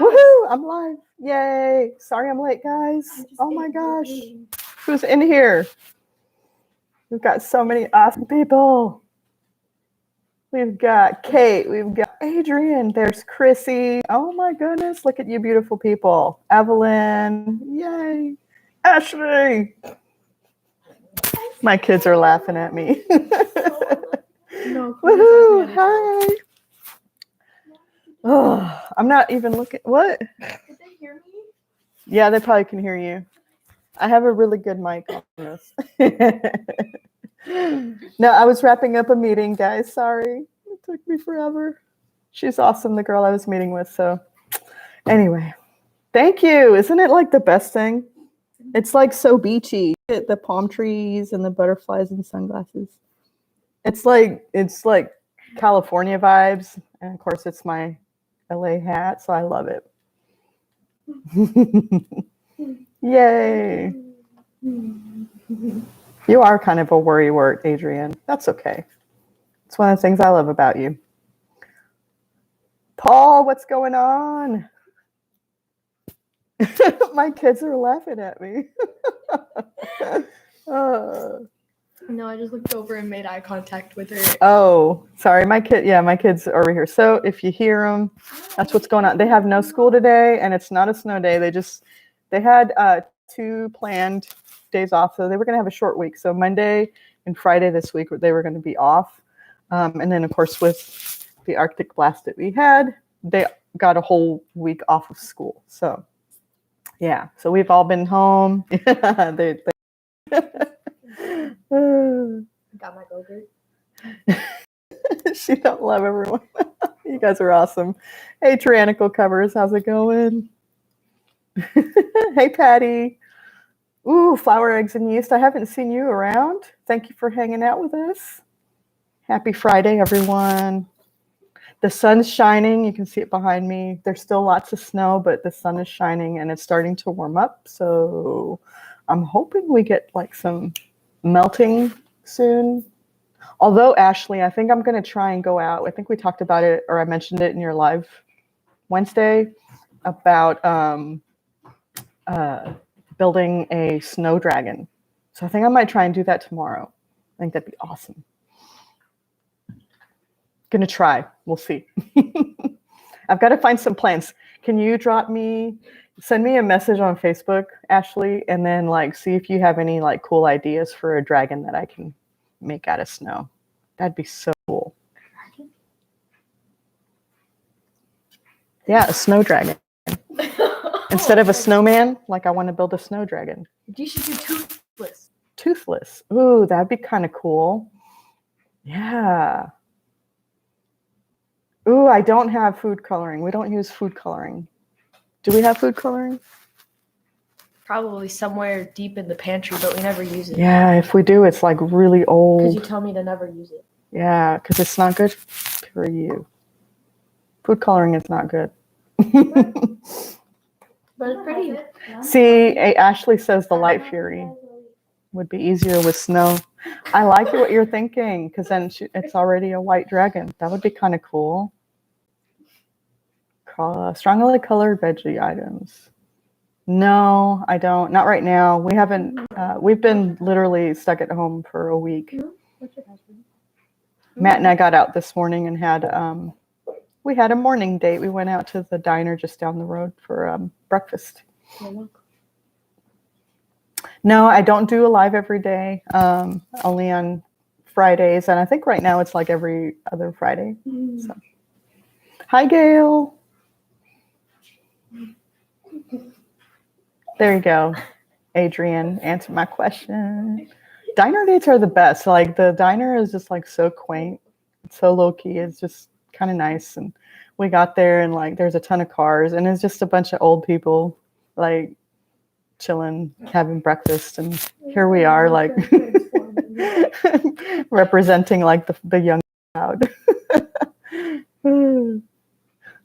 Woohoo! I'm live. Yay. Sorry I'm late, guys. Oh my gosh. Who's in here? We've got so many awesome people. We've got Kate. We've got Adrian. There's Chrissy. Oh my goodness. Look at you beautiful people. Evelyn. Yay. Ashley. My kids are laughing at me. No, woohoo. Hi. Oh, I'm not even looking. What? Did they hear me? Yeah, they probably can hear you. I have a really good mic on this. No, I was wrapping up a meeting, guys. Sorry. It took me forever. She's awesome, the girl I was meeting with. So anyway, thank you. Isn't it like the best thing? It's like so beachy. The palm trees and the butterflies and sunglasses. It's like California vibes. And of course, it's my LA hat, so I love it. Yay. You are kind of a worrywart, Adrian. That's okay. It's one of the things I love about you. Paul, what's going on? My kids are laughing at me. No, I just looked over and made eye contact with her. Oh, sorry. My kids are over here. So if you hear them, that's what's going on. They have no school today, and it's not a snow day. They had 2 planned days off, so they were going to have a short week. So Monday and Friday this week, they were going to be off. And then, of course, with the Arctic blast that we had, they got a whole week off of school. So, yeah. So we've all been home. Got my yogurt. She don't love everyone. You guys are awesome. Hey, Tyrannical Covers, how's it going? Hey, Patty. Ooh, flour, eggs, and yeast. I haven't seen you around. Thank you for hanging out with us. Happy Friday, everyone. The sun's shining. You can see it behind me. There's still lots of snow, but the sun is shining and it's starting to warm up. So I'm hoping we get like some melting soon. Although, Ashley, I think I'm going to try and go out. I think we talked about it, or I mentioned it in your live Wednesday about building a snow dragon. So I think I might try and do that tomorrow. I think that'd be awesome. Gonna try. We'll see. I've got to find some plants. Can you send me a message on Facebook, Ashley, and then like see if you have any like cool ideas for a dragon that I can make out of snow. That'd be so cool. Yeah, a snow dragon. Instead of a snowman, like I want to build a snow dragon. You should do toothless. Toothless. Ooh, that'd be kind of cool. Yeah. Ooh, I don't have food coloring. We don't use food coloring. Do we have food coloring? Probably somewhere deep in the pantry, but we never use it. Yeah, if we do, it's like really old. Because you tell me to never use it. Yeah, because it's not good for you. Food coloring is not good. But it's pretty. See, Ashley says the light fury would be easier with snow. I like what you're thinking, because then it's already a white dragon. That would be kind of cool. Strongly colored veggie items. No, I don't. Not right now. We haven't. We've been literally stuck at home for a week. Matt and I got out this morning and we had a morning date. We went out to the diner just down the road for breakfast. No, I don't do a live every day. Only on Fridays, and I think right now it's like every other Friday. So. Hi, Gail. There you go. Adrian, answer my question. Diner dates are the best. Like the diner is just like so quaint, so low key. It's just kind of nice. And we got there and like there's a ton of cars and it's just a bunch of old people like chilling, having breakfast. And here we are like representing like the young crowd. It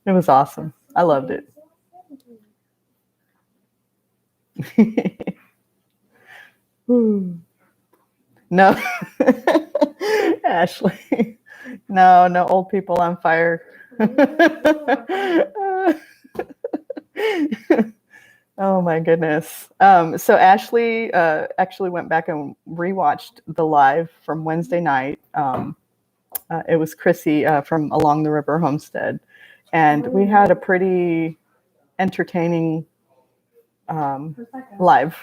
was awesome. I loved it. No, Ashley. No old people on fire. Oh my goodness. So Ashley actually went back and rewatched the live from Wednesday night. It was Chrissy from Along the River Homestead, and we had a pretty entertaining live.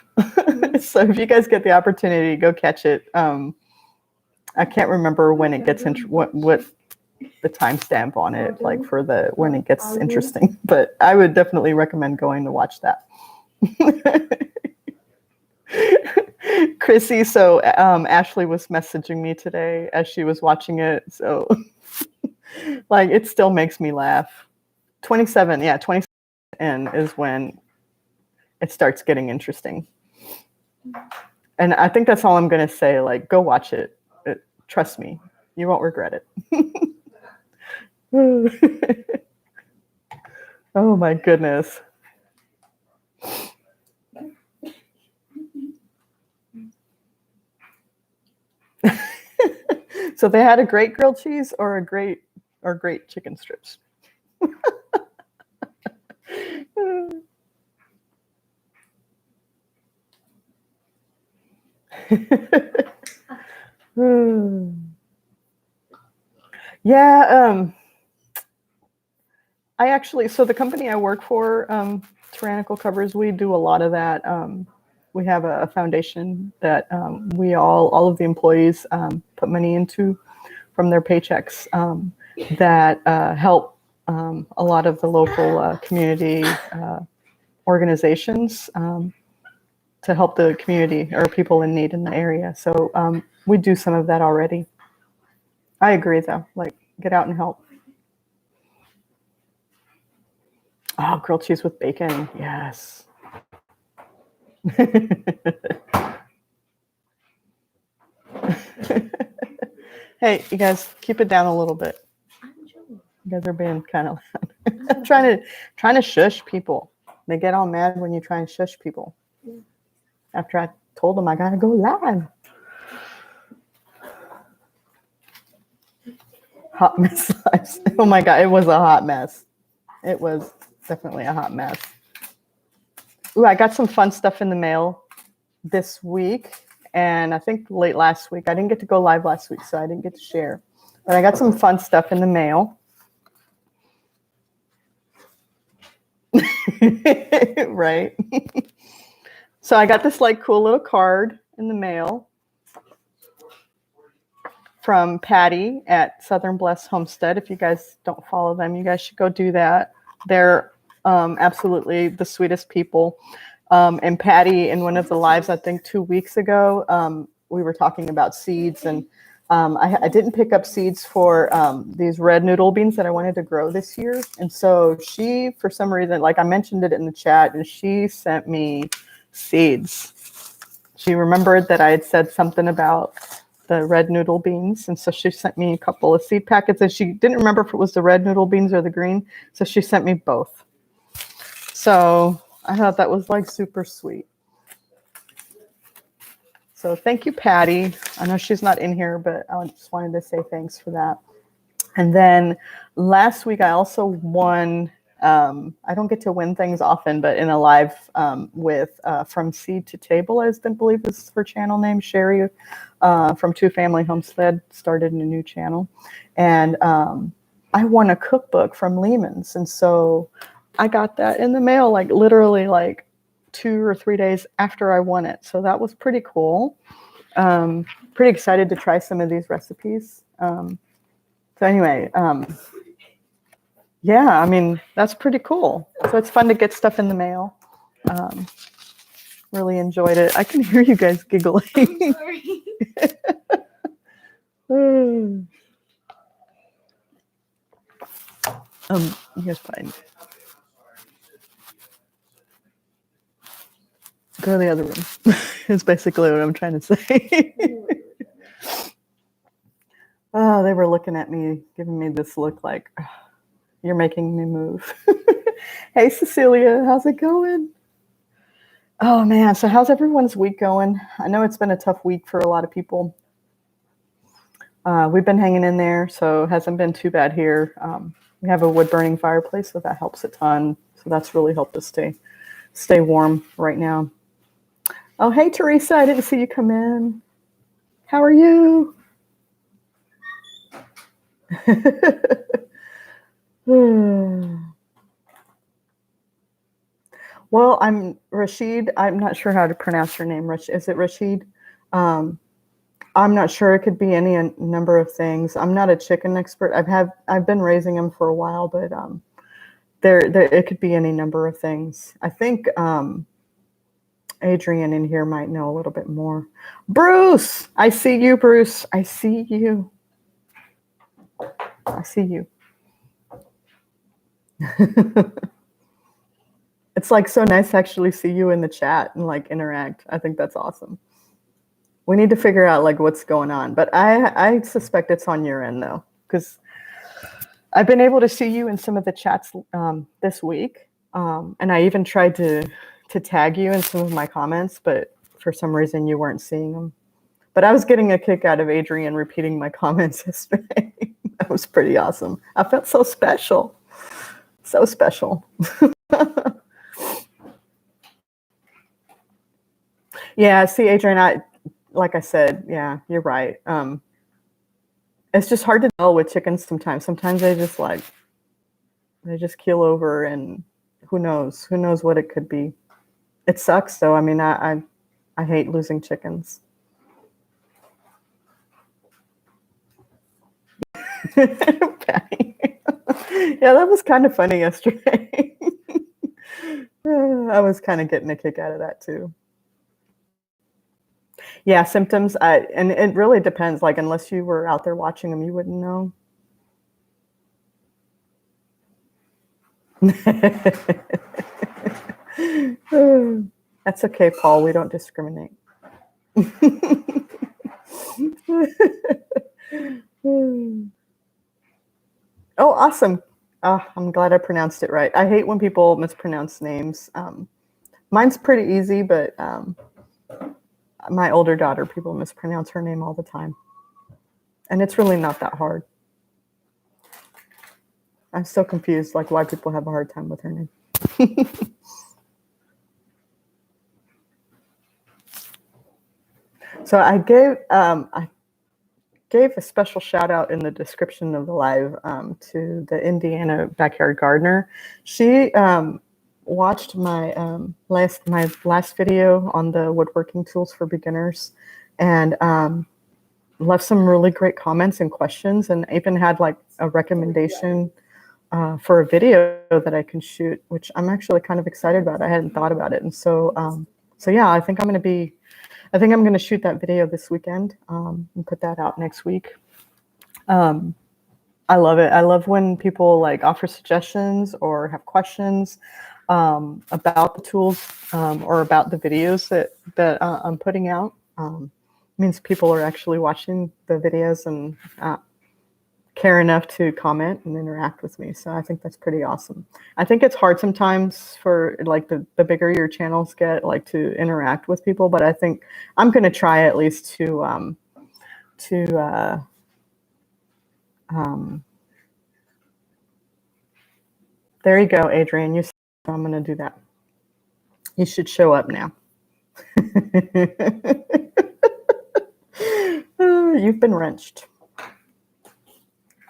So if you guys get the opportunity, go catch it. I can't remember when it gets what the timestamp on it, like for the when it gets interesting. But I would definitely recommend going to watch that. Chrissy, so Ashley was messaging me today as she was watching it. So like it still makes me laugh. 27, yeah, 27 is when it starts getting interesting. And I think that's all I'm going to say. Like, go watch it. Trust me, you won't regret it. Oh my goodness. So they had a great grilled cheese or great chicken strips. Yeah, I actually, so the company I work for, Tyrannical Covers, we do a lot of that. We have a foundation that we all of the employees put money into from their paychecks that help a lot of the local community organizations to help the community or people in need in the area. So we do some of that already. I agree, though. Like, get out and help. Oh, grilled cheese with bacon. Yes. Hey, you guys, keep it down a little bit. You guys are being kind of loud. trying to shush people. They get all mad when you try and shush people. After I told them I gotta go live. Hot mess lives. Oh my God, it was a hot mess. It was definitely a hot mess. Ooh, I got some fun stuff in the mail this week, and I think late last week. I didn't get to go live last week, so I didn't get to share. But I got some fun stuff in the mail. Right. So I got this like cool little card in the mail from Patty at Southern Bless Homestead. If you guys don't follow them, you guys should go do that. They're absolutely the sweetest people. And Patty, in one of the lives, I think 2 weeks ago, we were talking about seeds, and I didn't pick up seeds for these red noodle beans that I wanted to grow this year. And so she, for some reason, like I mentioned it in the chat, and she sent me seeds. She remembered that I had said something about the red noodle beans, and so she sent me a couple of seed packets, and she didn't remember if it was the red noodle beans or the green, so she sent me both. So I thought that was like super sweet. So thank you, Patty. I know she's not in here, but I just wanted to say thanks for that. And then last week I also won, I don't get to win things often, but in a live with From Seed to Table, I believe is her channel name, Sherry from Two Family Homestead, started a new channel. And I won a cookbook from Lehman's. And so I got that in the mail, like literally like 2 or 3 days after I won it. So that was pretty cool. Pretty excited to try some of these recipes. So anyway, yeah, I mean, that's pretty cool. So it's fun to get stuff in the mail. Really enjoyed it. I can hear you guys giggling. I'm sorry. You guys fine. Go to the other room. Is basically what I'm trying to say. Oh, they were looking at me, giving me this look like, oh, you're making me move. Hey, Cecilia, how's it going? Oh, man. So how's everyone's week going? I know it's been a tough week for a lot of people. We've been hanging in there, so it hasn't been too bad here. We have a wood-burning fireplace, so that helps a ton. So that's really helped us stay warm right now. Oh, hey, Teresa, I didn't see you come in. How are you? Well, I'm Rashid. I'm not sure how to pronounce your name. Is it Rashid? I'm not sure. It could be any number of things. I'm not a chicken expert. I've been raising them for a while, but there it could be any number of things. I think Adrian in here might know a little bit more. Bruce, I see you, Bruce. I see you. I see you. It's like so nice to actually see you in the chat and like interact. I think that's awesome. We need to figure out like what's going on, but I suspect it's on your end though, because I've been able to see you in some of the chats this week, and I even tried to tag you in some of my comments, but for some reason you weren't seeing them. But I was getting a kick out of Adrian repeating my comments yesterday. That was pretty awesome. I felt so special, so special. Yeah, see, Adrian, like I said, yeah, you're right. It's just hard to tell with chickens sometimes. Sometimes they just keel over, and who knows what it could be. It sucks though. I mean, I hate losing chickens. Patty. Yeah, that was kind of funny yesterday. I was kind of getting a kick out of that too. Yeah, symptoms. And it really depends. Like, unless you were out there watching them, you wouldn't know. That's okay, Paul. We don't discriminate. Oh, awesome. I'm glad I pronounced it right. I hate when people mispronounce names. Mine's pretty easy, but my older daughter, people mispronounce her name all the time. And it's really not that hard. I'm so confused, like why people have a hard time with her name. So I gave a special shout out in the description of the live to the Indiana backyard gardener. She watched my last video on the woodworking tools for beginners, and left some really great comments and questions, and even had like a recommendation for a video that I can shoot, which I'm actually kind of excited about. I hadn't thought about it, and so yeah, I think I'm going to shoot that video this weekend and put that out next week. I love it. I love when people like offer suggestions or have questions about the tools or about the videos that I'm putting out. Means people are actually watching the videos and care enough to comment and interact with me. So I think that's pretty awesome. I think it's hard sometimes for like the bigger your channels get, like to interact with people, but I think I'm going to try at least to there you go, Adrian. I'm going to do that. You should show up now. You've been wrenched.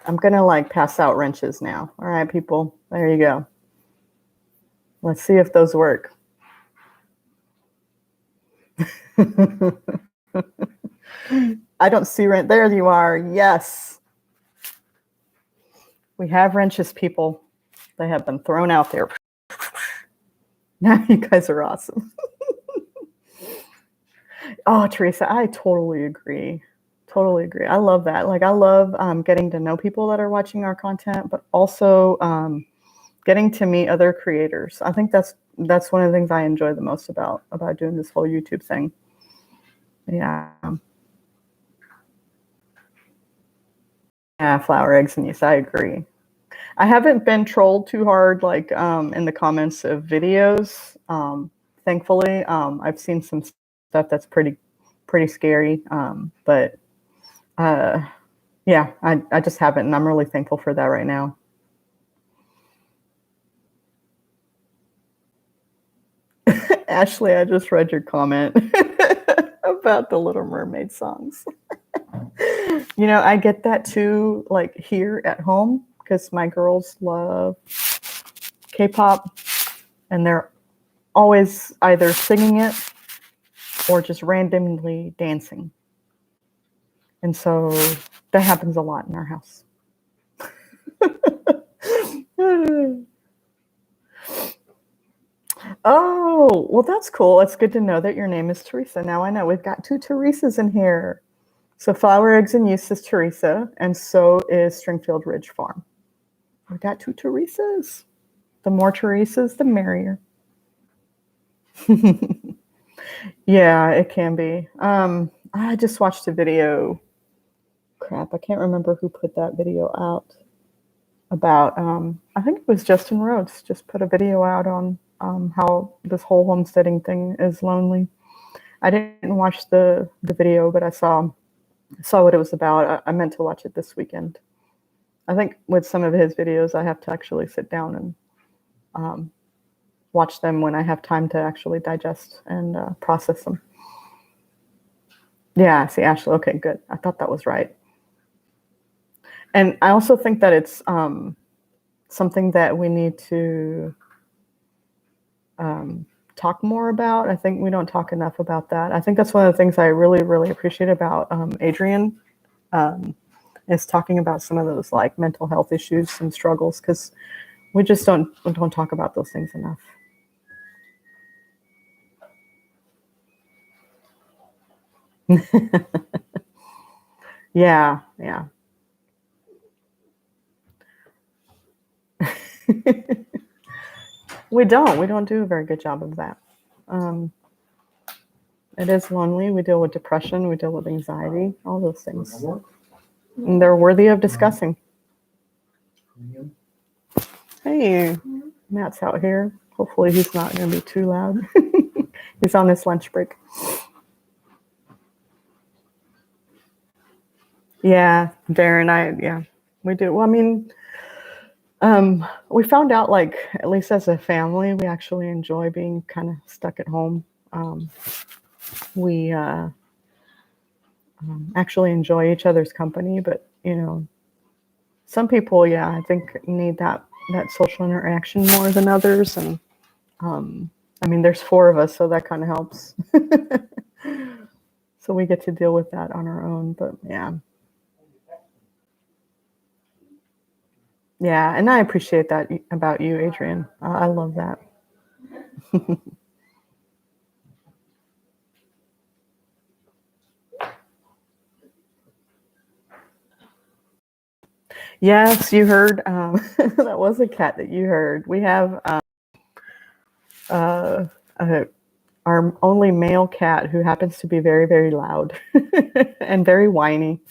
I'm going to like pass out wrenches now. All right, people. There you go. Let's see if those work. I don't see wrench. There you are. Yes. We have wrenches, people. They have been thrown out there. Now you guys are awesome. Oh, Teresa, I totally agree. Totally agree. I love that. Like, I love getting to know people that are watching our content, but also getting to meet other creators. I think that's one of the things I enjoy the most about doing this whole YouTube thing. Yeah. Yeah, flower eggs and yeast. I agree. I haven't been trolled too hard, like in the comments of videos. Thankfully, I've seen some stuff that's pretty scary. But yeah, I just haven't, and I'm really thankful for that right now. Ashley, I just read your comment about the Little Mermaid songs. You know, I get that too, like here at home, because my girls love K-pop, and they're always either singing it or just randomly dancing. And so that happens a lot in our house. Oh, well, that's cool. It's good to know that your name is Teresa. Now I know we've got 2 Teresas in here. So Flower Eggs and Yeast is Teresa, and so is Stringfield Ridge Farm. We've got 2 Teresas. The more Teresas, the merrier. Yeah, it can be. I just watched a video. Crap, I can't remember who put that video out about. I think it was Justin Rhodes just put a video out on how this whole homesteading thing is lonely. I didn't watch the video, but I saw what it was about. I meant to watch it this weekend. I think with some of his videos, I have to actually sit down and watch them when I have time to actually digest and process them. Yeah, see, Ashley, okay, good. I thought that was right. And I also think that it's something that we need to talk more about. I think we don't talk enough about that. I think that's one of the things I really, really appreciate about Adrian is talking about some of those like mental health issues and struggles, because we just don't talk about those things enough. Yeah. We don't do a very good job of that. It is lonely. We deal with depression. We deal with anxiety, all those things. And they're worthy of discussing. Hey, Matt's out here. Hopefully he's not going to be too loud. He's on his lunch break. Yeah, Darren, we do. Well, I mean, we found out, like, at least as a family, we actually enjoy being kind of stuck at home. We actually enjoy each other's company, but, you know, some people, I think need that social interaction more than others. And I mean, there's 4 of us, so that kind of helps. So we get to deal with that on our own, but yeah. Yeah, and I appreciate that about you, Adrian. I love that. Yes, you heard. That was a cat that you heard. We have our only male cat who happens to be very, very loud and very whiny.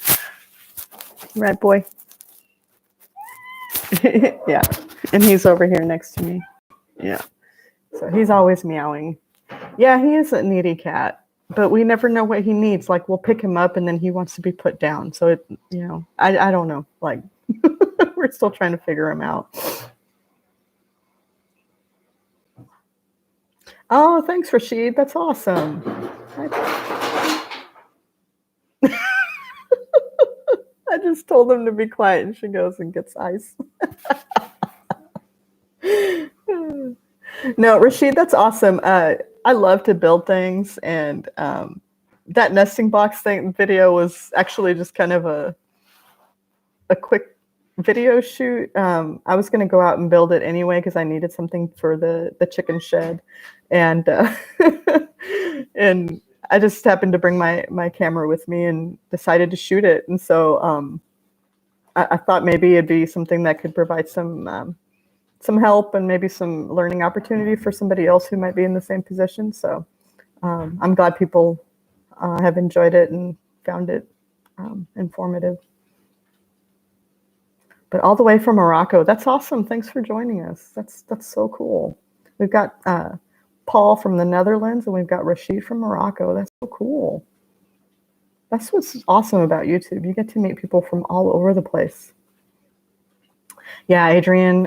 Right, boy? Yeah, and he's over here next to me. Yeah, so he's always meowing. Yeah, he is a needy cat, but we never know what he needs. Like, we'll pick him up and then he wants to be put down. So it, you know, I don't know. Like, we're still trying to figure him out. Oh, thanks, Rashid. That's awesome. I just told him to be quiet, and she goes and gets ice. No, Rashid, that's awesome. I love to build things, and that nesting box thing video was actually just kind of a quick video shoot. I was going to go out and build it anyway because I needed something for the chicken shed, and and I just happened to bring my camera with me and decided to shoot it. And so I thought maybe it'd be something that could provide some help and maybe some learning opportunity for somebody else who might be in the same position. So I'm glad people have enjoyed it and found it informative. But all the way from Morocco, that's awesome. Thanks for joining us. That's so cool. We've got Paul from the Netherlands, and we've got Rashid from Morocco. That's so cool. That's what's awesome about YouTube. You get to meet people from all over the place. Yeah, Adrian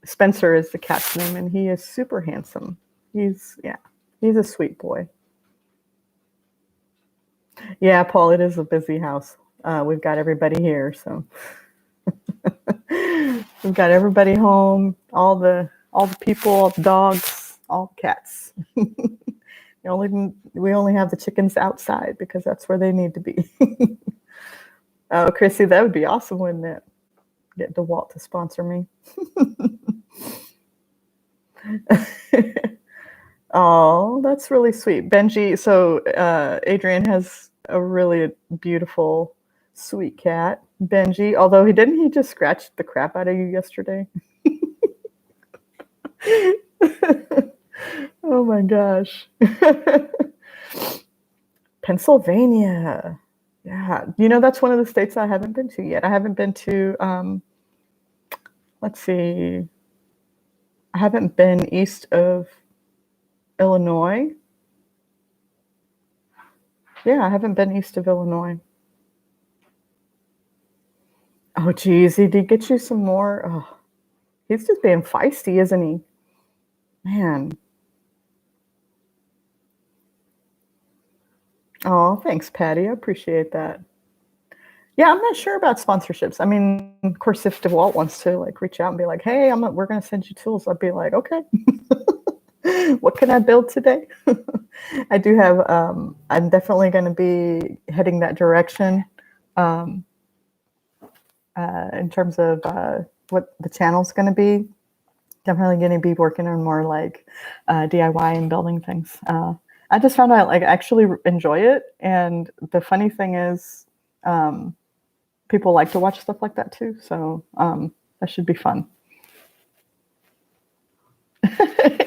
Spencer is the cat's name, and he is super handsome. He's a sweet boy. Yeah, Paul, it is a busy house. We've got everybody here, so we've got everybody home, all the people, all the dogs, all the cats. We only have the chickens outside because that's where they need to be. Oh, Chrissy, that would be awesome, wouldn't it? Get DeWalt to sponsor me. Oh, that's really sweet. Benji, so Adrian has a really beautiful, sweet cat. Benji, although he just scratched the crap out of you yesterday. Oh my gosh. Pennsylvania. Yeah. That's one of the states I haven't been to yet. I haven't been to, let's see, I haven't been east of Illinois. Yeah, I haven't been east of Illinois. Oh, geez, did he get you some more? Oh, he's just being feisty, isn't he? Man. Oh, thanks, Patty. I appreciate that. Yeah, I'm not sure about sponsorships. I mean, of course, if DeWalt wants to reach out and be like, "Hey, we're going to send you tools," I'd be like, "Okay, what can I build today?" I do have. I'm definitely going to be heading that direction in terms of what the channel's going to be. Definitely going to be working on more DIY and building things. I just found out I actually enjoy it, and the funny thing is, people like to watch stuff like that too. So that should be fun.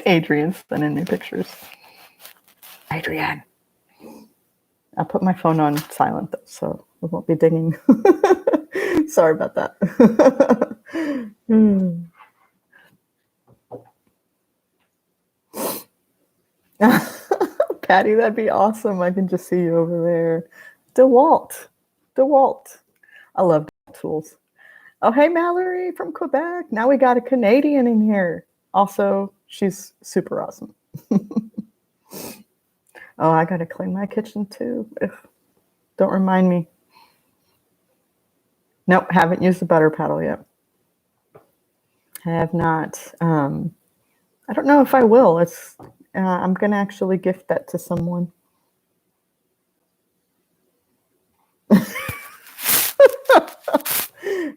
Adrian's sending me pictures. Adrian, I'll put my phone on silent though, so we won't be dinging. Sorry about that. Patty, that'd be awesome. I can just see you over there. DeWalt. I love DeWalt tools. Oh, hey, Mallory from Quebec. Now we got a Canadian in here. Also, she's super awesome. Oh, I got to clean my kitchen too. Ugh. Don't remind me. Nope, haven't used the butter paddle yet. Have not. I don't know if I will. I'm going to actually gift that to someone.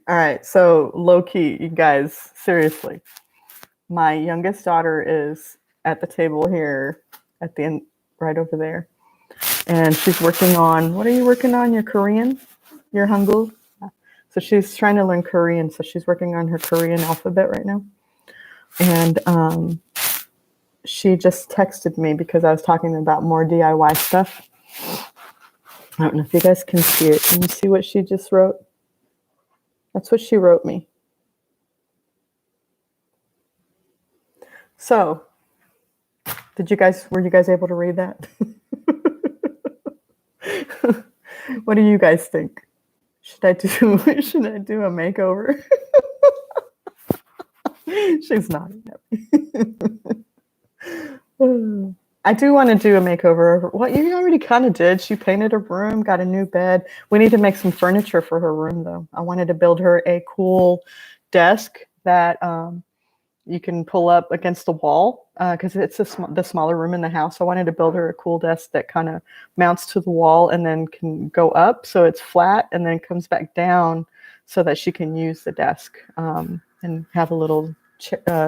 All right, so low key, you guys, seriously. My youngest daughter is at the table here at the end, right over there. And she's working on, what are you working on? Your Korean? Your Hangul? So she's trying to learn Korean. So she's working on her Korean alphabet right now. And she just texted me because I was talking about more DIY stuff. I don't know if you guys can see it. Can you see what she just wrote? That's what she wrote me. So, were you guys able to read that? What do you guys think? Should I do a makeover? She's nodding at me. I do want to do a makeover. Well, you already kind of did. She painted her room, got a new bed. We need to make some furniture for her room, though. I wanted to build her a cool desk that you can pull up against the wall because it's the smaller room in the house. I wanted to build her a cool desk that kind of mounts to the wall and then can go up so it's flat and then comes back down so that she can use the desk and have a little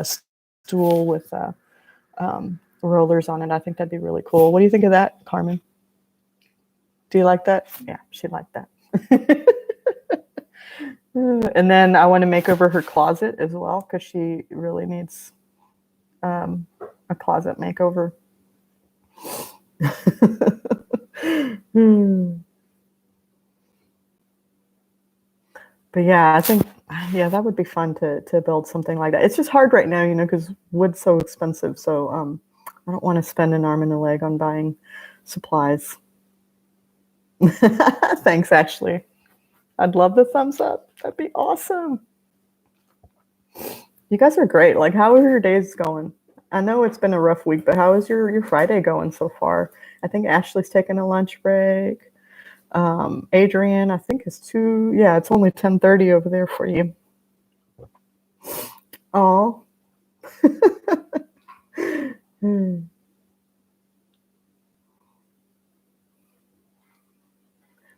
stool with rollers on it. I think that'd be really cool. What do you think of that, Carmen? Do you like that? Yeah, she liked that. And then I want to make over her closet as well because she really needs a closet makeover. But yeah, I think that would be fun to build something like that. It's just hard right now, because wood's so expensive. So I don't want to spend an arm and a leg on buying supplies. Thanks, Ashley. I'd love the thumbs up. That'd be awesome. You guys are great. How are your days going? I know it's been a rough week, but how is your Friday going so far? I think Ashley's taking a lunch break. Adrian, I think is two. Yeah, it's only 10:30 over there for you. Oh.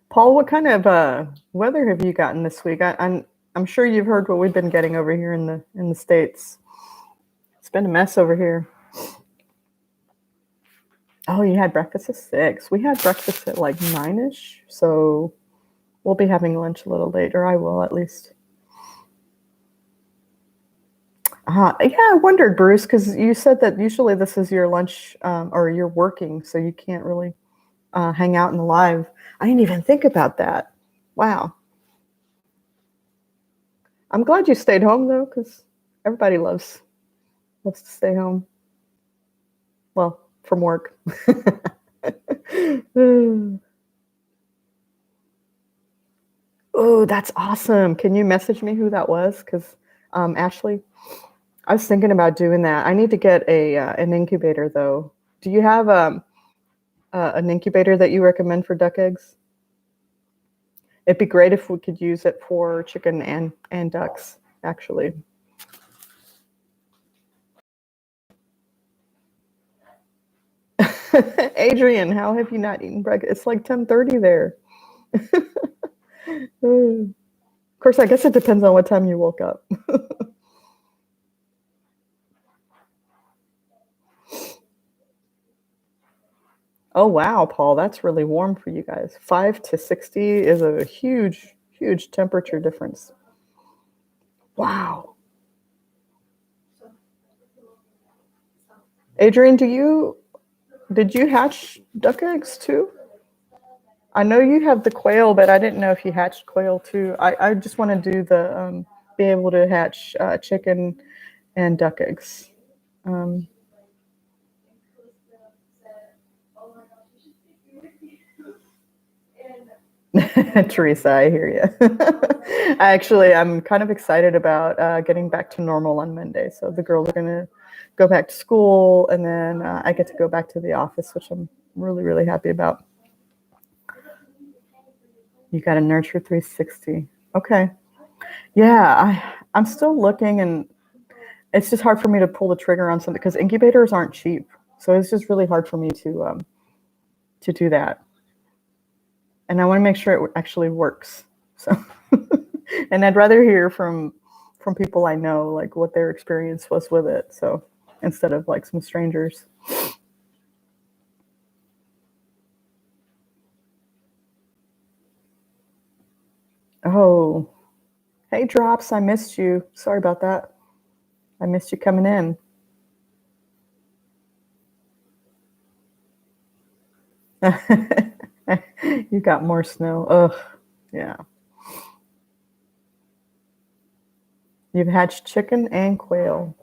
Paul, what kind of weather have you gotten this week? I'm sure you've heard what we've been getting over here in the States. It's been a mess over here. Oh, you had breakfast at 6. We had breakfast at like 9ish, so we'll be having lunch a little later. I will, at least. Yeah, I wondered, Bruce, because you said that usually this is your lunch, or you're working, so you can't really hang out in the live. I didn't even think about that. Wow. I'm glad you stayed home though, because everybody loves to stay home. Well, from work. Oh, that's awesome. Can you message me who that was? Because Ashley, I was thinking about doing that. I need to get an incubator though. Do you have an incubator that you recommend for duck eggs? It'd be great if we could use it for chicken and ducks, actually. Adrian, how have you not eaten breakfast? It's like 10:30 there. Of course, I guess it depends on what time you woke up. Oh, wow, Paul, that's really warm for you guys. 5 to 60 is a huge, huge temperature difference. Wow. Adrian, did you hatch duck eggs too? I know you have the quail, but I didn't know if you hatched quail too. I just want to do be able to hatch chicken and duck eggs. Um, Teresa, I hear you. I'm kind of excited about getting back to normal on Monday. So the girls are going to go back to school, and then I get to go back to the office, which I'm really, really happy about. You got to nurture 360. Okay. Yeah, I'm still looking, and it's just hard for me to pull the trigger on something because incubators aren't cheap. So it's just really hard for me to do that. And I want to make sure it actually works. So, and I'd rather hear from people I know, like what their experience was with it. So instead of like some strangers. Oh, hey Drops, I missed you. Sorry about that. I missed you coming in. You got more snow. Ugh, yeah. You've hatched chicken and quail.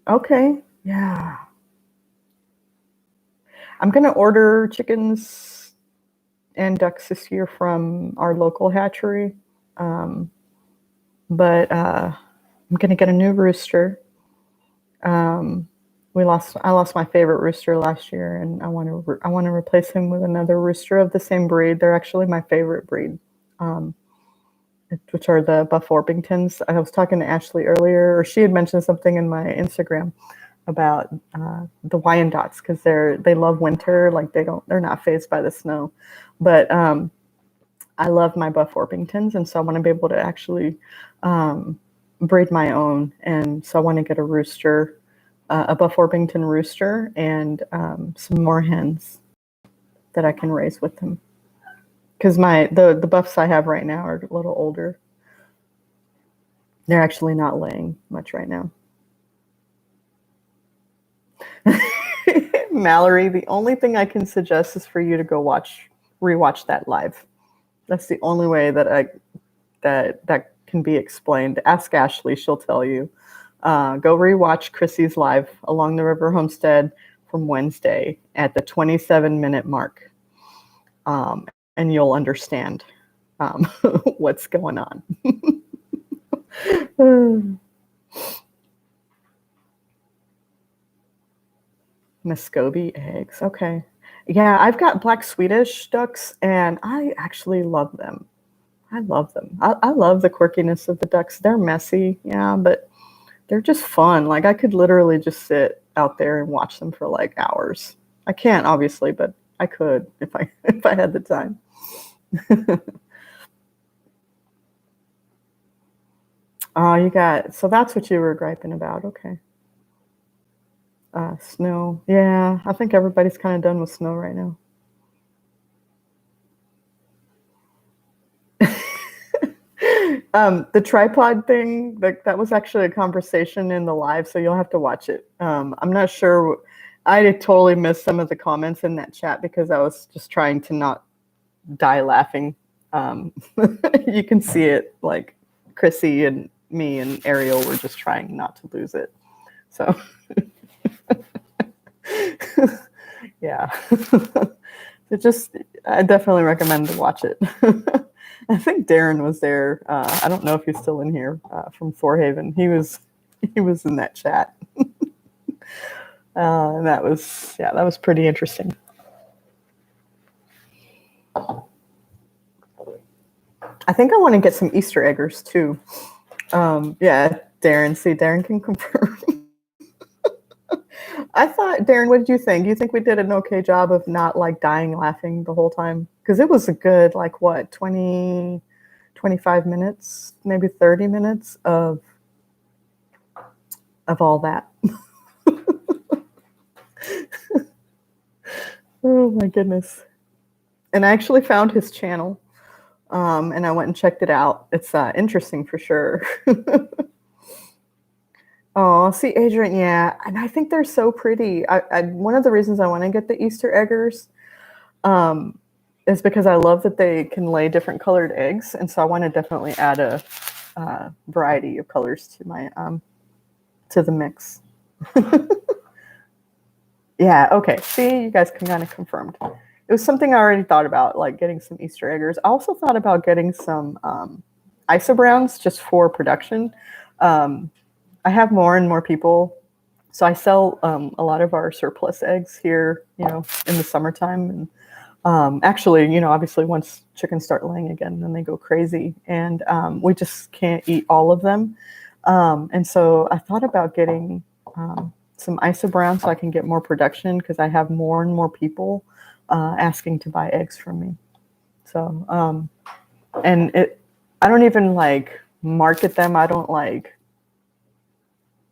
Okay, yeah. I'm gonna order chickens and ducks this year from our local hatchery, um, but I'm gonna get a new rooster. Um, I lost my favorite rooster last year, and I want to replace him with another rooster of the same breed. They're actually my favorite breed, um, which are the Buff Orpingtons. I was talking to Ashley earlier, or she had mentioned something in my Instagram about the Wyandottes because they love winter. Like they're not phased by the snow, but I love my Buff Orpingtons, and so I want to be able to actually breed my own. And so I want to get a rooster, a Buff Orpington rooster, and some more hens that I can raise with them. Because the buffs I have right now are a little older. They're actually not laying much right now. Mallory, the only thing I can suggest is for you to go rewatch that live. That's the only way that can be explained. Ask Ashley, she'll tell you. Go rewatch Chrissy's live along the River Homestead from Wednesday at the 27-minute mark, and you'll understand what's going on. Muscovy eggs. Okay. Yeah, I've got black Swedish ducks, and I actually love them. I love them. I love the quirkiness of the ducks. They're messy, yeah, but they're just fun. Like I could literally just sit out there and watch them for like hours. I can't obviously, but I could if I if I had the time. Oh, you got so that's what you were griping about. Okay. Snow. Yeah, I think everybody's kind of done with snow right now. The tripod thing, that was actually a conversation in the live, so you'll have to watch it. I'm not sure. I totally missed some of the comments in that chat because I was just trying to not die laughing. You can see it, like Chrissy and me and Ariel were just trying not to lose it. So, yeah. I definitely recommend to watch it. I think Darren was there. I don't know if he's still in here from Forehaven. He was in that chat, and that was pretty interesting. I think I want to get some Easter eggers too. Yeah, Darren. See, Darren can confirm. I thought, Darren, what did you think? You think we did an okay job of not like dying laughing the whole time? Because it was a good, like, what, 20, 25 minutes, maybe 30 minutes of all that. Oh my goodness. And I actually found his channel, and I went and checked it out. It's interesting for sure. Oh, see, Adrian, yeah, and I think they're so pretty. One of the reasons I want to get the Easter eggers is because I love that they can lay different colored eggs, and so I want to definitely add a variety of colors to my to the mix. Yeah, okay. See, you guys can kind of confirmed. It was something I already thought about, like getting some Easter eggers. I also thought about getting some isobrowns just for production. I have more and more people. So I sell a lot of our surplus eggs here, in the summertime. And actually, obviously once chickens start laying again, then they go crazy. And we just can't eat all of them. And so I thought about getting some isobrown so I can get more production because I have more and more people asking to buy eggs from me. So, I don't even like market them. I don't like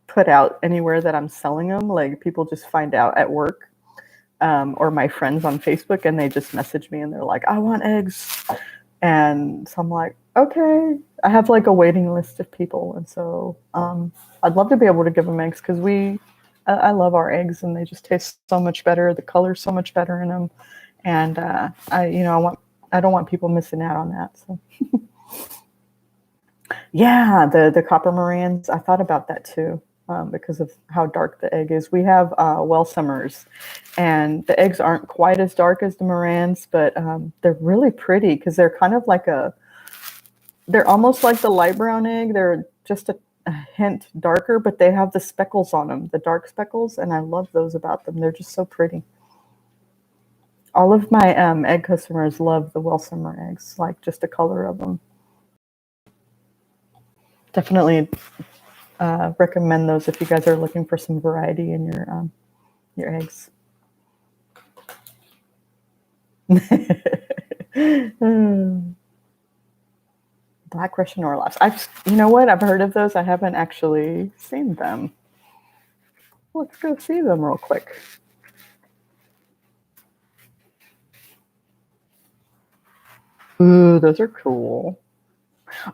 put out anywhere that I'm selling them. Like people just find out at work or my friends on Facebook and they just message me and they're like, I want eggs. And so I'm like, okay. I have like a waiting list of people. And so I'd love to be able to give them eggs because I love our eggs and they just taste so much better. The color's so much better in them. And I don't want people missing out on that. So yeah, the copper morans, I thought about that too. Because of how dark the egg is. We have Welsumers, and the eggs aren't quite as dark as the Morans, but they're really pretty because they're kind of like they're almost like the light brown egg. They're just a hint darker, but they have the speckles on them, the dark speckles, and I love those about them. They're just so pretty. All of my egg customers love the Welsumer eggs, like just the color of them. Definitely recommend those if you guys are looking for some variety in your eggs. Black Russian Orloffs. You know what? I've heard of those. I haven't actually seen them. Let's go see them real quick. Ooh, those are cool.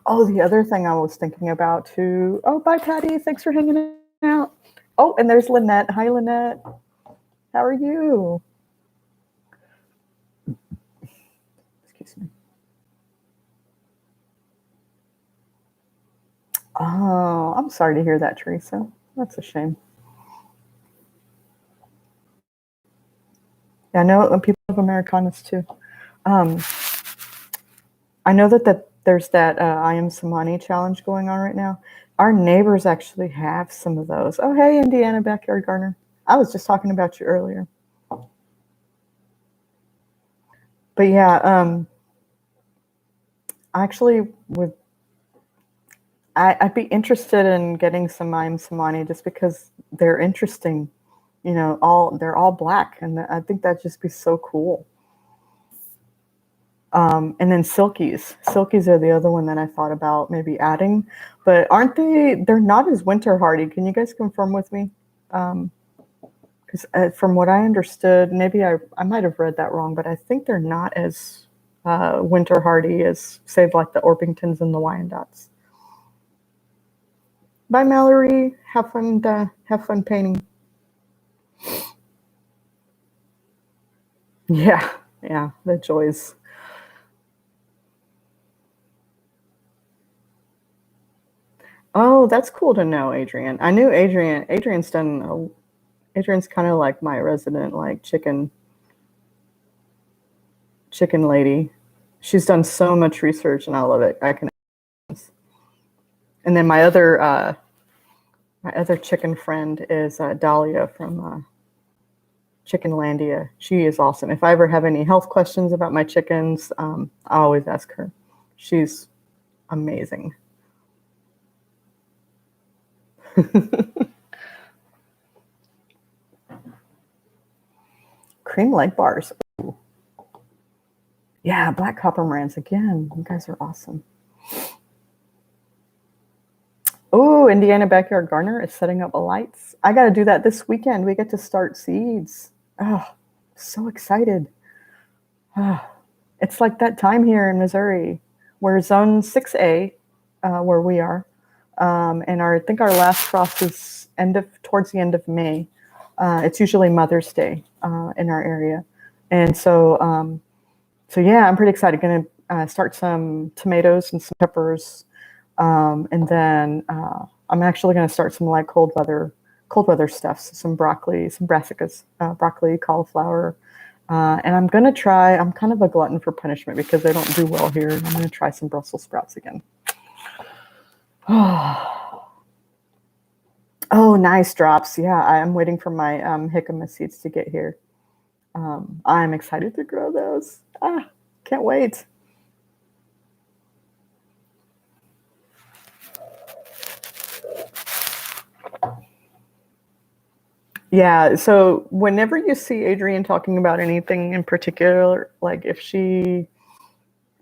Oh, the other thing I was thinking about too. Oh, bye, Patty. Thanks for hanging out. Oh, and there's Lynette. Hi, Lynette. How are you? Excuse me. Oh, I'm sorry to hear that, Teresa. That's a shame. Yeah, I know people have Americanas too. I know that there's that I Am Samani challenge going on right now. Our neighbors actually have some of those. Oh, hey, Indiana Backyard Gardener. I was just talking about you earlier. But yeah, I actually would. I'd be interested in getting some Samani just because they're interesting. They're all black, and I think that'd just be so cool. And then silkies. Silkies are the other one that I thought about maybe adding, but aren't they? They're not as winter hardy. Can you guys confirm with me? Because from what I understood, maybe I might have read that wrong, but I think they're not as winter hardy as, say, like the Orpingtons and the Wyandottes. Bye, Mallory. Have fun painting. Yeah, the joys. Oh, that's cool to know, Adrian. I knew Adrian. Adrian's kind of like my resident like chicken lady. She's done so much research, and I love it. And then my other chicken friend is Dahlia from Chickenlandia. She is awesome. If I ever have any health questions about my chickens, I always ask her. She's amazing. Cream leg bars. Ooh. Yeah, black copper marans again. You guys are awesome. Oh, Indiana Backyard Gardener is setting up lights. I got to do that this weekend. We get to start seeds. Oh, so excited. Oh, it's like that time here in Missouri. We're zone 6A, where we are. And I think our last frost is towards the end of May. It's usually Mother's Day in our area. And so yeah, I'm pretty excited. Going to start some tomatoes and some peppers. And then I'm actually going to start some like cold weather stuffs, some broccoli, some brassicas, broccoli, cauliflower. And I'm going to try, I'm kind of a glutton for punishment because they don't do well here. I'm going to try some Brussels sprouts again. Oh, nice drops. Yeah, I'm waiting for my jicama seeds to get here. I'm excited to grow those. Can't wait. Yeah, so whenever you see Adrienne talking about anything in particular, like if she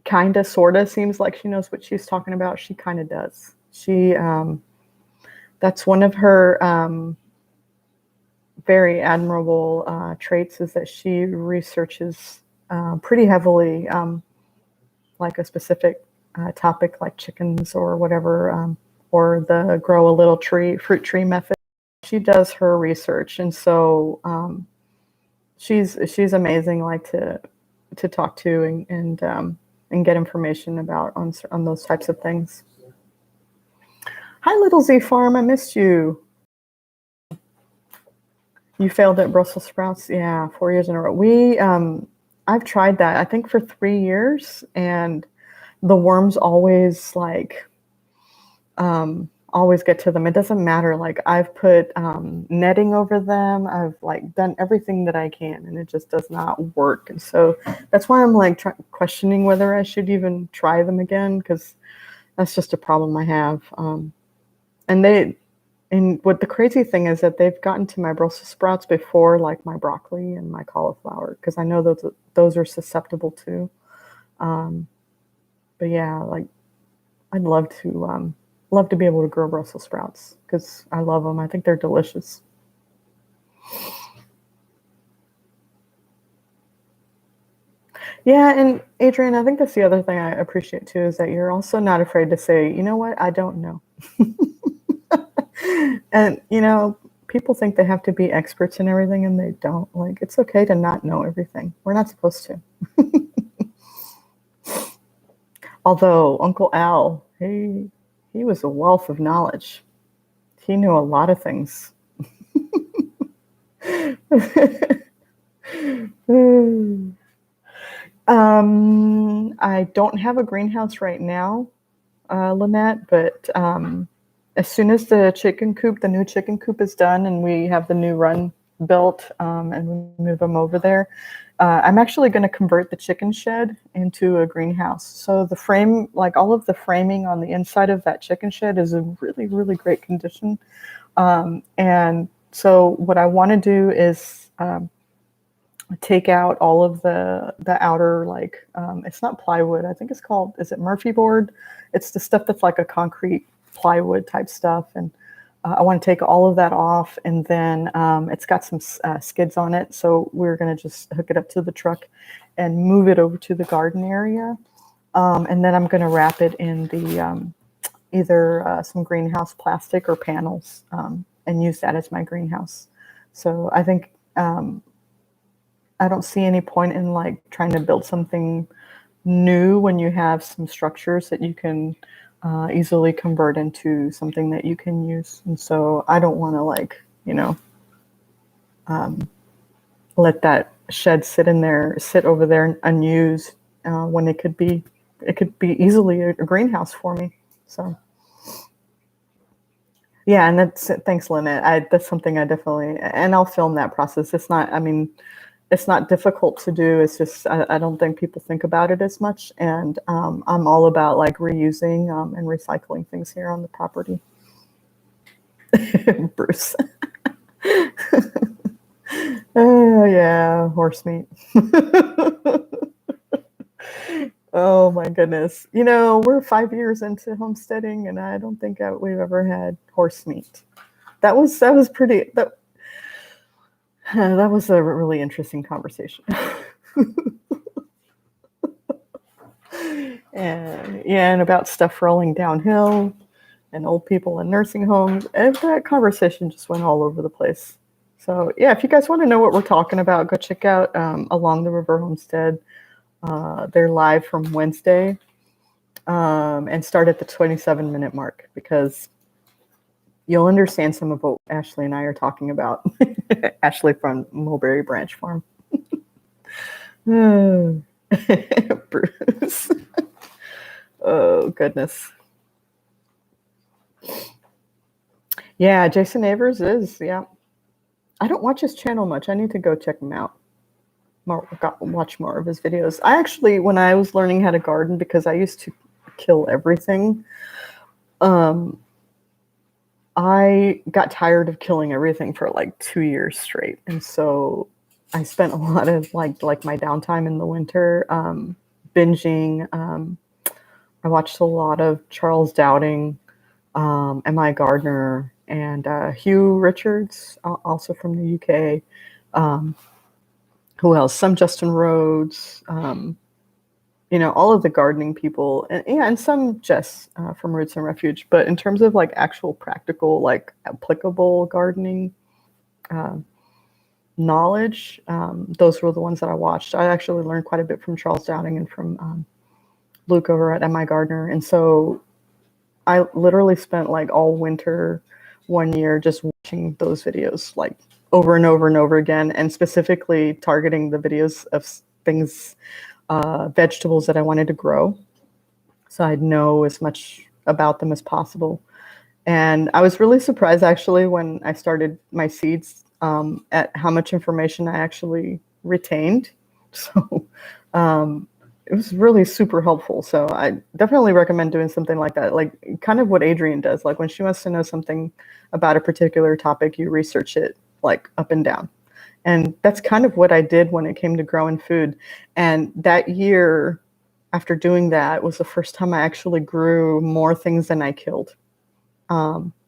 kind of sort of seems like she knows what she's talking about, she kind of does. That's one of her very admirable traits, is that she researches pretty heavily, like a specific topic like chickens or whatever, or the grow a little fruit tree method. She does her research, and so she's amazing, like to talk to and get information about on those types of things. Hi, Little Z Farm, I missed you. You failed at Brussels sprouts, yeah, 4 years in a row. I've tried that, I think, for 3 years, and the worms always always get to them. It doesn't matter. Like, I've put netting over them. I've like done everything that I can, and it just does not work. And so that's why I'm like questioning whether I should even try them again, because that's just a problem I have. And what the crazy thing is that they've gotten to my Brussels sprouts before, like my broccoli and my cauliflower, because I know those are susceptible too. But yeah, like I'd love to be able to grow Brussels sprouts because I love them. I think they're delicious. Yeah, and Adrienne, I think that's the other thing I appreciate too, is that you're also not afraid to say, you know what, I don't know. And people think they have to be experts in everything, and they don't. Like, it's okay to not know everything. We're not supposed to. Although Uncle Al, he was a wealth of knowledge. He knew a lot of things. I don't have a greenhouse right now, Lynette, but as soon as the new chicken coop is done and we have the new run built and we move them over there, I'm actually going to convert the chicken shed into a greenhouse. So the frame, like all of the framing on the inside of that chicken shed is in really, really great condition. And so what I want to do is take out all of the outer, like, it's not plywood. I think it's called, is it Murphy board? It's the stuff that's like a concrete plywood type stuff. And I want to take all of that off, and then it's got some skids on it. So we're going to just hook it up to the truck and move it over to the garden area. And then I'm going to wrap it in the either some greenhouse plastic or panels and use that as my greenhouse. So I think I don't see any point in like trying to build something new when you have some structures that you can easily convert into something that you can use. And so I don't want to, like, you know, let that shed sit over there unused when it could be easily a greenhouse for me. So yeah, and thanks, Lynette. That's something I definitely, and I'll film that process. It's not, I mean, it's not difficult to do. It's just, I don't think people think about it as much. And I'm all about like reusing and recycling things here on the property. Bruce. Oh, yeah, horse meat. Oh my goodness. You know, we're 5 years into homesteading and I don't think we've ever had horse meat. That was pretty, that was a really interesting conversation. And about stuff rolling downhill and old people in nursing homes. And that conversation just went all over the place. So yeah, if you guys want to know what we're talking about, go check out Along the River Homestead. They're live from Wednesday and start at the 27-minute mark, because you'll understand some of what Ashley and I are talking about. Ashley from Mulberry Branch Farm. Bruce. Oh, goodness. Yeah, Jason Avers is, yeah. I don't watch his channel much. I need to go check him out. Watch more of his videos. I actually, when I was learning how to garden, because I used to kill everything, I got tired of killing everything for like 2 years straight. And so I spent a lot of like my downtime in the winter binging. I watched a lot of Charles Dowding, M.I. Gardner, and Hugh Richards, also from the UK. Who else? Some Justin Rhodes. You know, all of the gardening people, and some Jess from Roots and Refuge. But in terms of like actual practical, like applicable gardening knowledge, those were the ones that I watched. I actually learned quite a bit from Charles Dowding and from Luke over at M.I. Gardner. And so I literally spent like all winter one year just watching those videos like over and over and over again, and specifically targeting the videos of things, vegetables that I wanted to grow. So I'd know as much about them as possible. And I was really surprised actually when I started my seeds at how much information I actually retained. So it was really super helpful. So I definitely recommend doing something like that, like kind of what Adrienne does. Like when she wants to know something about a particular topic, you research it like up and down. And that's kind of what I did when it came to growing food. And that year, after doing that, was the first time I actually grew more things than I killed,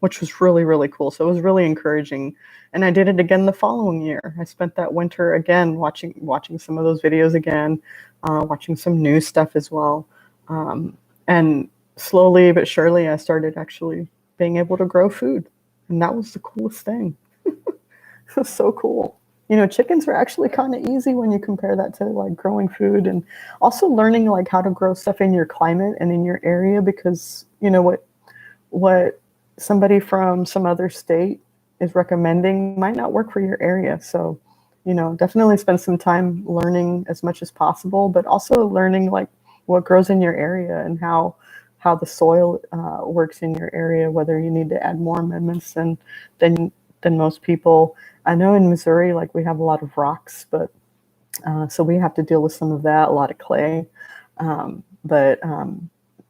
which was really, really cool. So it was really encouraging. And I did it again the following year. I spent that winter again watching some of those videos again, watching some new stuff as well. And slowly but surely, I started actually being able to grow food. And that was the coolest thing. It was so cool. You know, chickens are actually kind of easy when you compare that to like growing food, and also learning like how to grow stuff in your climate and in your area, because you know what somebody from some other state is recommending might not work for your area. So, you know, definitely spend some time learning as much as possible, but also learning like what grows in your area and how the soil works in your area, whether you need to add more amendments than than most people. I know in Missouri, like we have a lot of rocks, but so we have to deal with some of that, a lot of clay. But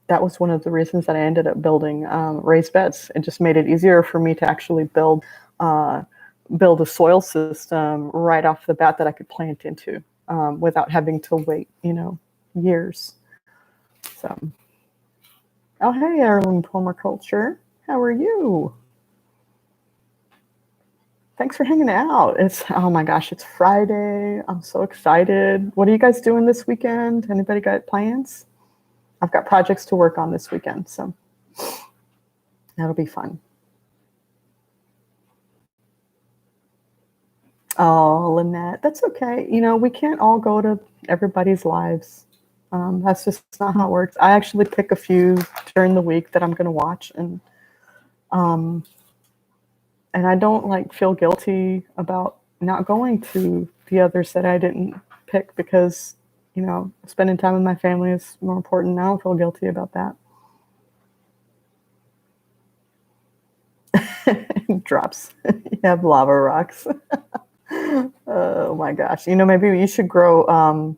that was one of the reasons that I ended up building raised beds. It just made it easier for me to actually build a soil system right off the bat that I could plant into without having to wait, years. So, oh, hey, Heirloom Permaculture. How are you? Thanks for hanging out. Oh my gosh, it's Friday. I'm so excited. What are you guys doing this weekend? Anybody got plans? I've got projects to work on this weekend, so that'll be fun. Oh, Lynette, that's okay. We can't all go to everybody's lives. That's just not how it works. I actually pick a few during the week that I'm going to watch, and I don't feel guilty about not going to the others that I didn't pick because, spending time with my family is more important. I don't feel guilty about that. Drops. You have lava rocks. Oh my gosh. Maybe you should grow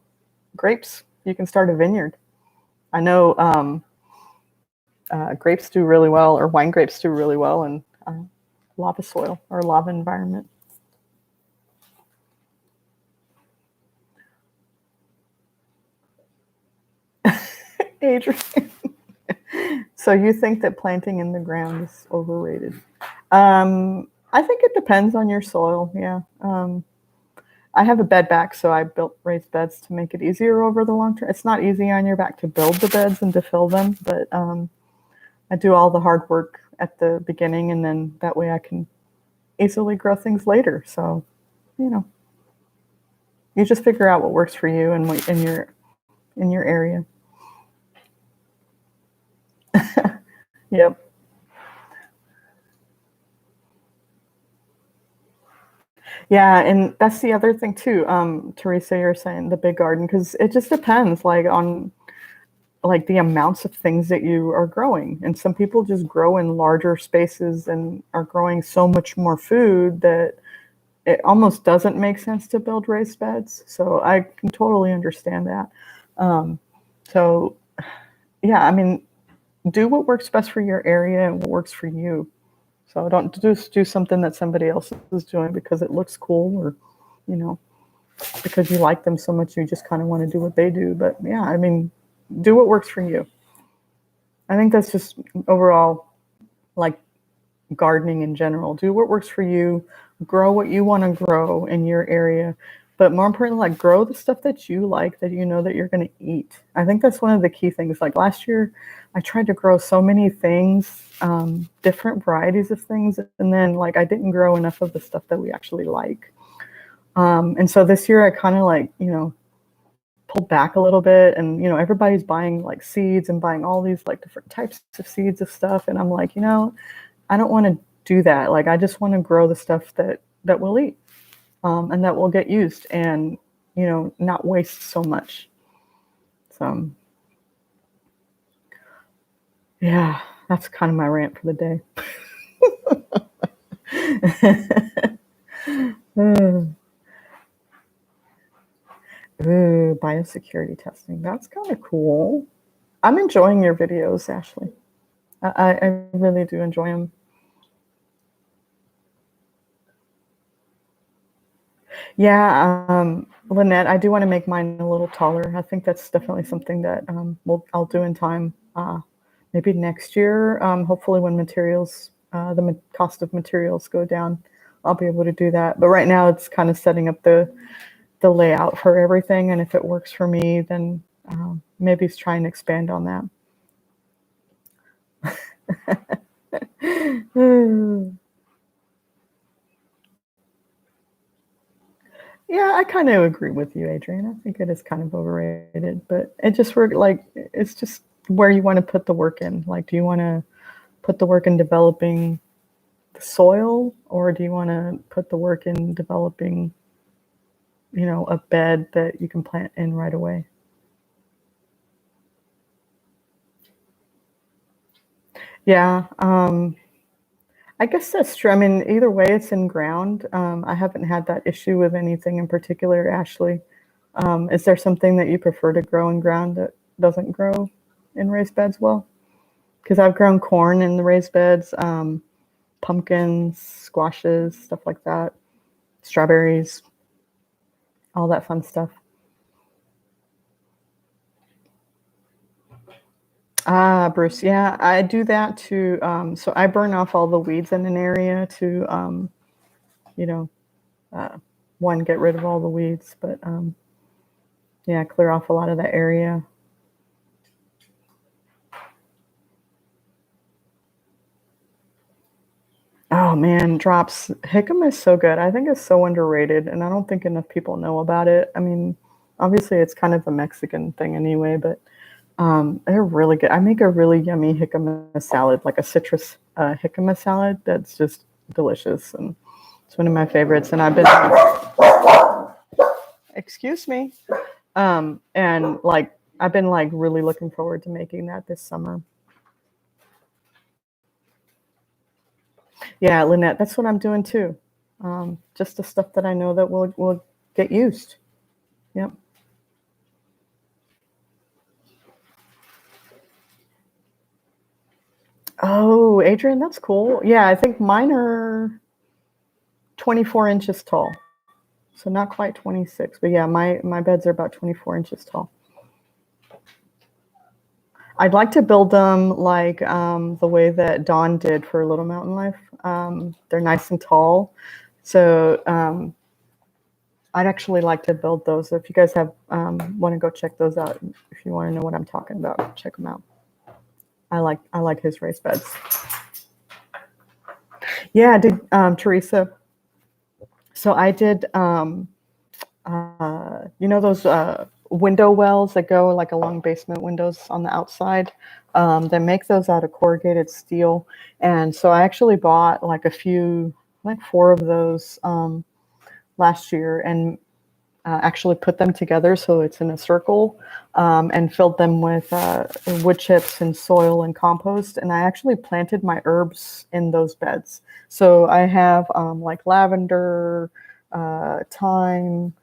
grapes. You can start a vineyard. I know grapes do really well, or wine grapes do really well in lava soil or lava environment. Adrian. So you think that planting in the ground is overrated? I think it depends on your soil. Yeah. I have a bed back, so I built raised beds to make it easier over the long term. It's not easy on your back to build the beds and to fill them, but I do all the hard work at the beginning, and then that way I can easily grow things later. So, you just figure out what works for you and what in your area. Yep. Yeah, and that's the other thing too. Teresa, you're saying the big garden, because it just depends on the amounts of things that you are growing. And some people just grow in larger spaces and are growing so much more food that it almost doesn't make sense to build raised beds. So I can totally understand that. So yeah, I mean, do what works best for your area and what works for you. So don't just do something that somebody else is doing because it looks cool, or, because you like them so much, you just kind of want to do what they do. But yeah, I mean, do what works for you. I think that's just overall like gardening in general. Do what works for you, grow what you want to grow in your area. But more importantly, grow the stuff that you like, that that you're going to eat. I think that's one of the key things. Like last year, I tried to grow so many things, different varieties of things, and then I didn't grow enough of the stuff that we actually like. And so this year, I kind of pulled back a little bit, and everybody's buying seeds and buying all these different types of seeds of stuff, and I'm like, I don't want to do that. I just want to grow the stuff that we'll eat. And that will get used and, not waste so much. So, yeah, that's kind of my rant for the day. Biosecurity testing. That's kind of cool. I'm enjoying your videos, Ashley. I really do enjoy them. Yeah, Lynette, I do want to make mine a little taller. I think that's definitely something that I'll do in time. Maybe next year. Hopefully, when the cost of materials go down, I'll be able to do that. But right now, it's kind of setting up the layout for everything, and if it works for me, then maybe it's trying to expand on that. Yeah, I kind of agree with you, Adrian. I think it is kind of overrated, but it just it's just where you want to put the work in. Do you want to put the work in developing the soil, or do you want to put the work in developing, a bed that you can plant in right away? Yeah. I guess that's true. I mean, either way, it's in ground. I haven't had that issue with anything in particular, Ashley. Is there something that you prefer to grow in ground that doesn't grow in raised beds well? Because I've grown corn in the raised beds, pumpkins, squashes, stuff like that, strawberries, all that fun stuff. Ah, Bruce, yeah, I do that to, so I burn off all the weeds in an area to, you know, uh, one, get rid of all the weeds, but yeah, clear off a lot of that area. Oh man, drops. Hickam is so good. I think it's so underrated, and I don't think enough people know about it. I mean, obviously it's kind of a Mexican thing anyway, but they're really good. I make a really yummy jicama salad, like a citrus jicama salad that's just delicious, and it's one of my favorites. And I've been, excuse me, and like I've been like really looking forward to making that this summer. Yeah, Lynette, that's what I'm doing too. Just the stuff that I know that will get used. Yep. Oh, Adrian, that's cool. Yeah, I think mine are 24 inches tall. So not quite 26, but yeah, my beds are about 24 inches tall. I'd like to build them like the way that Dawn did for Little Mountain Life. They're nice and tall. So I'd actually like to build those. If you guys have want to go check those out, if you want to know what I'm talking about, check them out. I like his raised beds. Yeah, did Teresa. So I did, you know, those window wells that go like along basement windows on the outside. They make those out of corrugated steel, and so I actually bought like a few, like four of those last year, and actually put them together so it's in a circle, and filled them with wood chips and soil and compost. And I actually planted my herbs in those beds. So I have like lavender, thyme,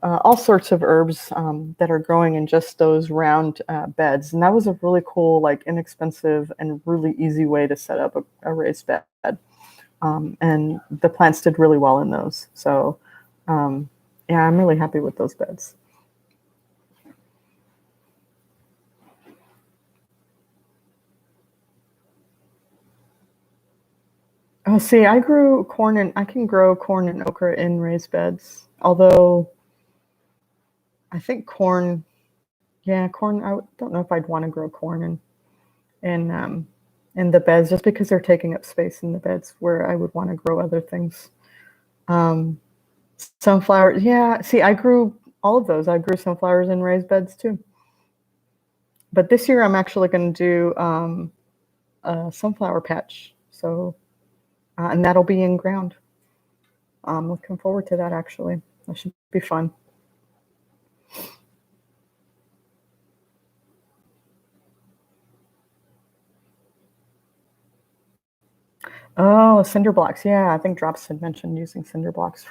all sorts of herbs that are growing in just those round beds. And that was a really cool, like inexpensive and really easy way to set up a raised bed. And the plants did really well in those. So yeah, I'm really happy with those beds. Oh, see, I can grow corn and okra in raised beds. Although I think corn, yeah, corn, I don't know if I'd want to grow corn in the beds just because they're taking up space in the beds where I would want to grow other things. Um, Sunflowers, yeah, see, I grew all of those. I grew sunflowers in raised beds too. But this year I'm actually going to do a sunflower patch. So, and that'll be in ground. I'm looking forward to that actually. That should be fun. Oh, cinder blocks. Yeah, I think Drops had mentioned using cinder blocks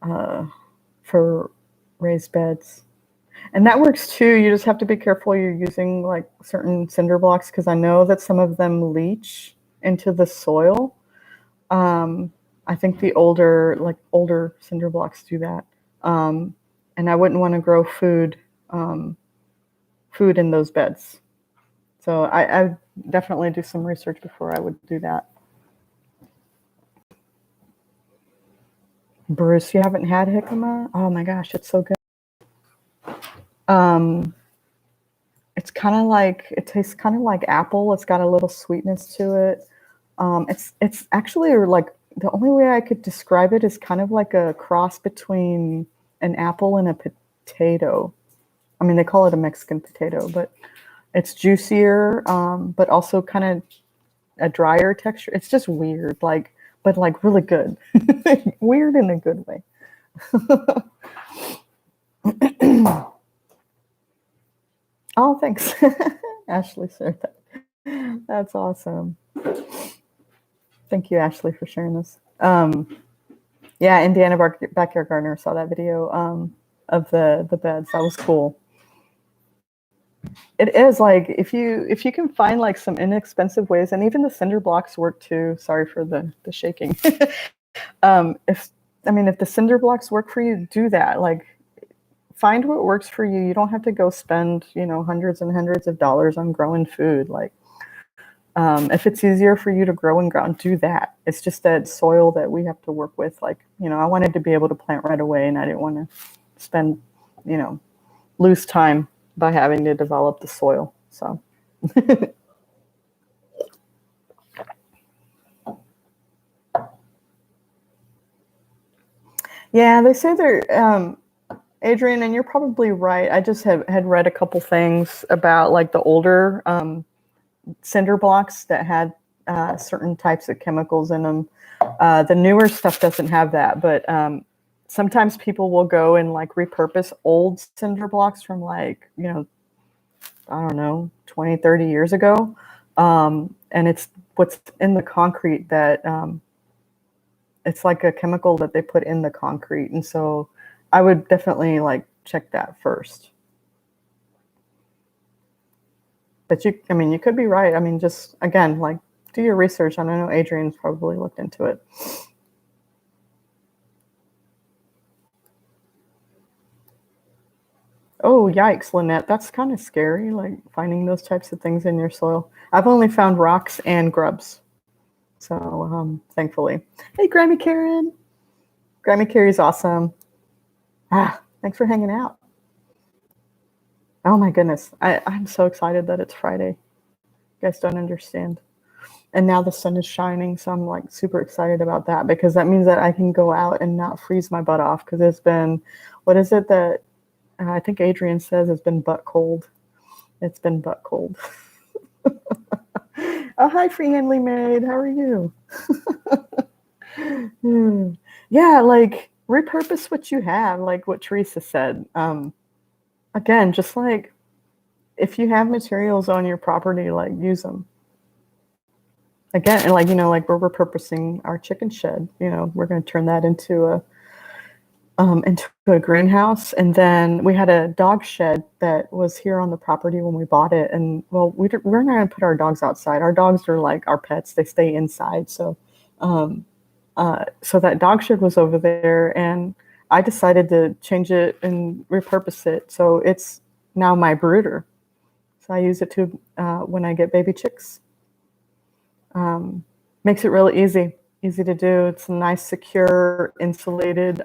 uh, for raised beds. And that works too. You just have to be careful you're using like certain cinder blocks because I know that some of them leach into the soil. I think the older cinder blocks do that. And I wouldn't want to grow food in those beds. So I definitely do some research before I would do that. Bruce, you haven't had jicama? Oh my gosh, it's so good. Um, it's kind of like it tastes kind of like apple. It's got a little sweetness to it. It's actually like the only way I could describe it is kind of like a cross between an apple and a potato. I mean, they call it a Mexican potato, but it's juicier, but also kind of a drier texture. It's just weird, like, but like really good. Weird in a good way. Oh, thanks. Ashley said that. That's awesome. Thank you, Ashley, for sharing this. Yeah, Indiana Backyard Gardener saw that video of the beds. That was cool. It is like if you can find like some inexpensive ways, and even the cinder blocks work too. Sorry for the shaking. If the cinder blocks work for you, do that. Like find what works for you. You don't have to go spend hundreds and hundreds of dollars on growing food. Like if it's easier for you to grow in ground, do that. It's just that soil that we have to work with. Like I wanted to be able to plant right away, and I didn't want to spend lose time by having to develop the soil. So yeah, they say they're Adrian, and you're probably right. I just had read a couple things about like the older cinder blocks that had certain types of chemicals in them. The newer stuff doesn't have that, but sometimes people will go and like repurpose old cinder blocks from like, I don't know, 20, 30 years ago. And it's what's in the concrete that it's like a chemical that they put in the concrete. And so I would definitely like check that first. But you could be right. Just again, like do your research. And I know Adrian's probably looked into it. Oh, yikes, Lynette. That's kind of scary, like finding those types of things in your soil. I've only found rocks and grubs. So, thankfully. Hey, Grammy Karen. Grammy Carey's awesome. Thanks for hanging out. Oh my goodness. I'm so excited that it's Friday. You guys don't understand. And now the sun is shining, so I'm like super excited about that because that means that I can go out and not freeze my butt off because it's been, what is it that I think Adrian says it's been butt cold. It's been butt cold. Oh, hi, Free-Handly Maid. How are you? Yeah, like repurpose what you have, like what Teresa said. Again, just like if you have materials on your property, like use them. Again, and like like we're repurposing our chicken shed. We're going to turn that into a greenhouse, and then we had a dog shed that was here on the property when we bought it. And well, we're not going to put our dogs outside. Our dogs are like our pets; they stay inside. So, so that dog shed was over there, and I decided to change it and repurpose it. So it's now my brooder. So I use it to when I get baby chicks. Makes it really easy to do. It's a nice, secure, insulated,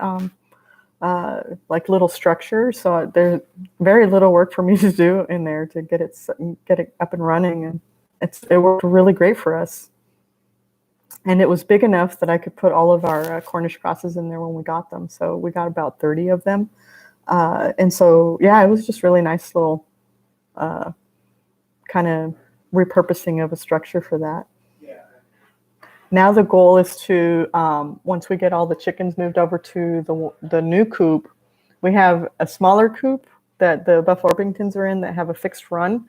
like little structure. So there's very little work for me to do in there to get it up and running, and it worked really great for us. And it was big enough that I could put all of our Cornish crosses in there when we got them. So we got about 30 of them, and so yeah, it was just really nice little kind of repurposing of a structure for that. Now the goal is to, once we get all the chickens moved over to the new coop, we have a smaller coop that the Buff Orpingtons are in that have a fixed run.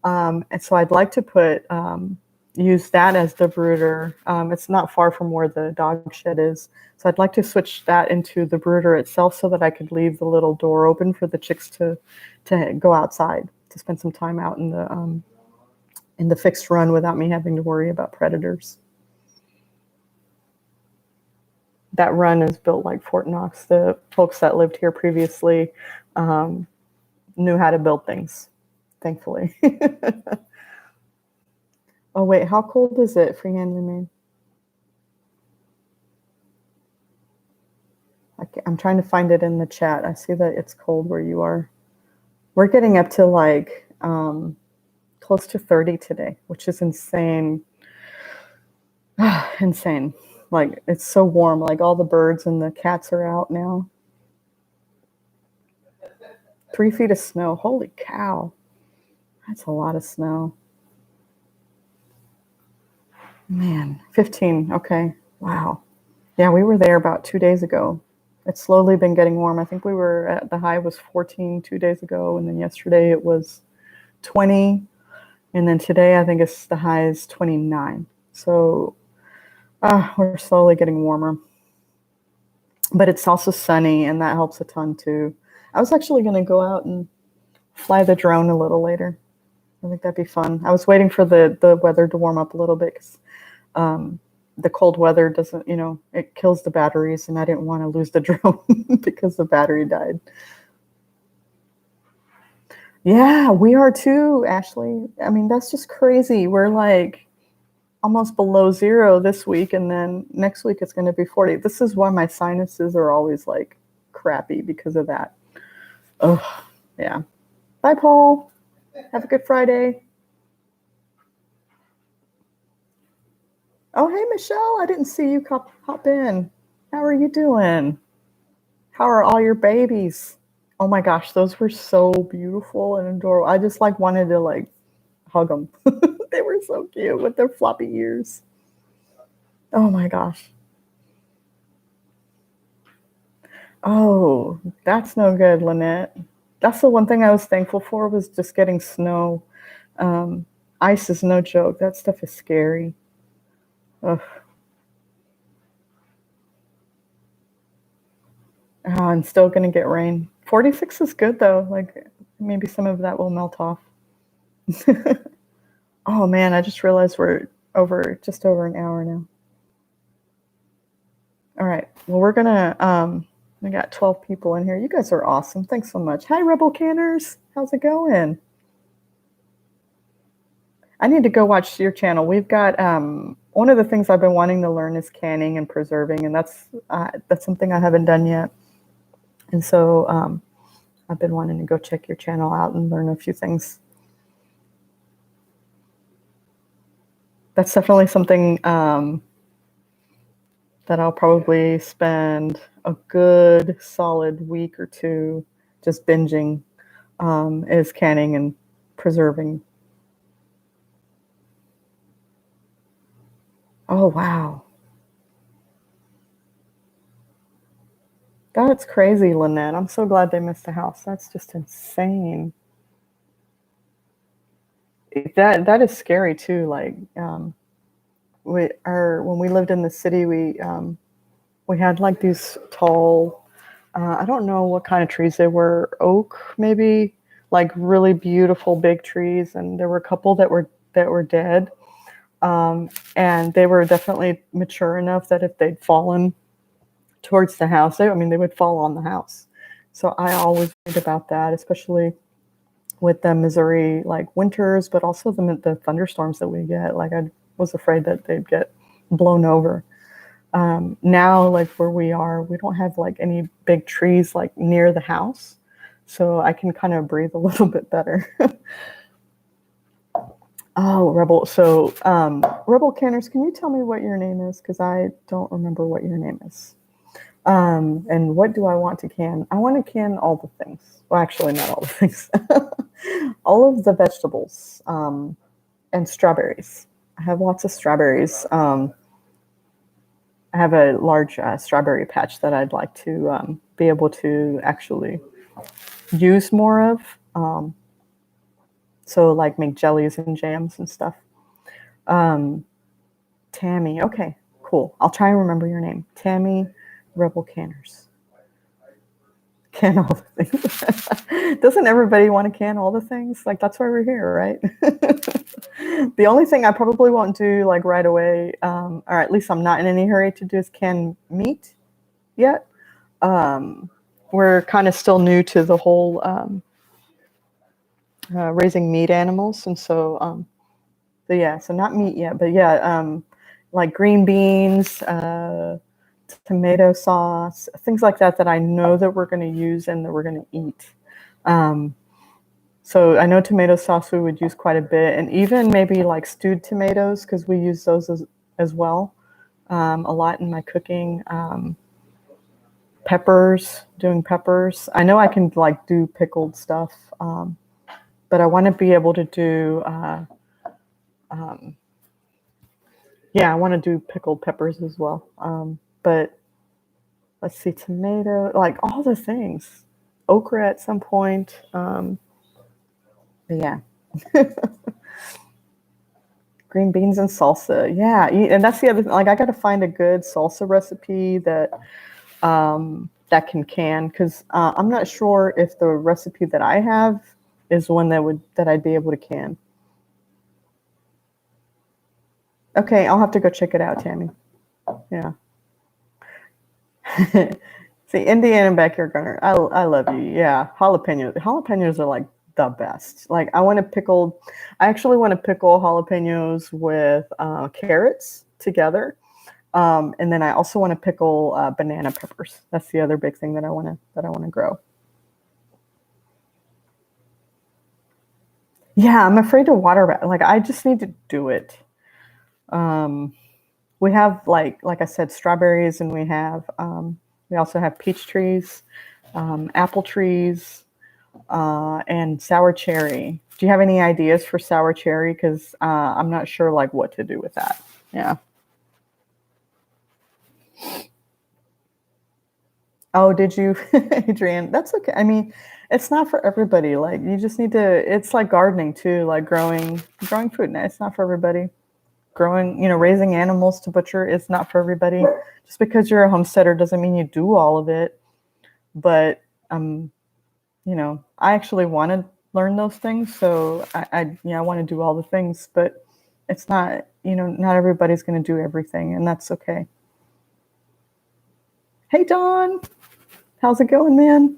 And so I'd like to use that as the brooder. It's not far from where the dog shed is. So I'd like to switch that into the brooder itself so that I could leave the little door open for the chicks to go outside, to spend some time out in the fixed run without me having to worry about predators. That run is built like Fort Knox. The folks that lived here previously knew how to build things, thankfully. Oh, wait, how cold is it, Free-Handly Maid? I'm trying to find it in the chat. I see that it's cold where you are. We're getting up to like close to 30 today, which is insane. Insane. Like, it's so warm. Like, all the birds and the cats are out now. 3 feet of snow. Holy cow. That's a lot of snow. Man, 15. Okay. Wow. Yeah, we were there about 2 days ago. It's slowly been getting warm. I think we were at the high was 14 2 days ago. And then yesterday it was 20. And then today I think the high is 29. So We're slowly getting warmer. But it's also sunny, and that helps a ton too. I was actually going to go out and fly the drone a little later. I think that'd be fun. I was waiting for the weather to warm up a little bit because the cold weather doesn't, it kills the batteries, and I didn't want to lose the drone because the battery died. Yeah, we are too, Ashley. I mean, that's just crazy. We're like almost below zero this week, and then next week it's going to be 40. This is why my sinuses are always like crappy because of that. Oh, yeah. Bye, Paul. Have a good Friday. Oh, hey, Michelle. I didn't see you hop in. How are you doing? How are all your babies? Oh my gosh, those were so beautiful and adorable. I just like wanted to like hug them. They were so cute with their floppy ears. Oh my gosh. Oh, that's no good, Lynette. That's the one thing I was thankful for was just getting snow. Ice is no joke. That stuff is scary. Ugh. Oh, I'm still gonna get rain. 46 is good though. Like maybe some of that will melt off. Oh man, I just realized we're just over an hour now. All right. Well, we're gonna we got 12 people in here. You guys are awesome. Thanks so much. Hi, Rebel Canners. How's it going? I need to go watch your channel. We've got one of the things I've been wanting to learn is canning and preserving, and that's something I haven't done yet. And so I've been wanting to go check your channel out and learn a few things. That's definitely something that I'll probably spend a good solid week or two just binging is canning and preserving. Oh, wow. That's crazy, Lynette. I'm so glad they missed the house. That's just insane. That is scary too. Like when we lived in the city, we had like these tall. I don't know what kind of trees they were. Oak, maybe, like really beautiful big trees, and there were a couple that were dead. And they were definitely mature enough that if they'd fallen towards the house, they would fall on the house. So I always worried about that, especially with the Missouri like winters, but also the thunderstorms that we get. Like I was afraid that they'd get blown over. Now, like where we are, we don't have like any big trees like near the house, so I can kind of breathe a little bit better. Oh, Rebel. So, Rebel Canners, can you tell me what your name is? Because I don't remember what your name is. And what do I want to can? I want to can all the things. Well, actually, not all the things. All of the vegetables and strawberries. I have lots of strawberries. I have a large strawberry patch that I'd like to be able to actually use more of. So like make jellies and jams and stuff. Tammy. Okay, cool. I'll try and remember your name. Tammy Rebel Canners. Can all the things. Doesn't everybody want to can all the things? Like that's why we're here, right? The only thing I probably won't do like right away, or at least I'm not in any hurry to do, is can meat yet. We're kind of still new to the whole raising meat animals, and so so not meat yet, but yeah, like green beans, tomato sauce, things like that I know that we're going to use and that we're going to eat. So I know tomato sauce we would use quite a bit, and even maybe like stewed tomatoes because we use those as well a lot in my cooking. Peppers, doing peppers. I know I can like do pickled stuff, but I want to be able to do. I want to do pickled peppers as well. But let's see, tomato, like all the things, okra at some point. But yeah. Green beans and salsa. Yeah, and that's the other thing. Like, I got to find a good salsa recipe that that can because I'm not sure if the recipe that I have is one that I'd be able to can. Okay, I'll have to go check it out, Tammy. Yeah. See, Indiana backyard gardener. I love you. Yeah, jalapenos. Jalapenos are like the best. Like I actually want to pickle jalapenos with carrots together. And then I also want to pickle banana peppers. That's the other big thing that I want to grow. Yeah, I'm afraid to water. Like, I just need to do it. We have like I said, strawberries, and we also have peach trees, apple trees, and sour cherry. Do you have any ideas for sour cherry? Because I'm not sure like what to do with that. Yeah. Oh, did you, Adrian? That's okay. I mean, it's not for everybody. Like, you just need to. It's like gardening too, like growing food. It's not for everybody. Raising animals to butcher is not for everybody. Just because you're a homesteader doesn't mean you do all of it. But I actually want to learn those things, so I want to do all the things. But it's not, not everybody's going to do everything, and that's okay. Hey, Don. How's it going, man?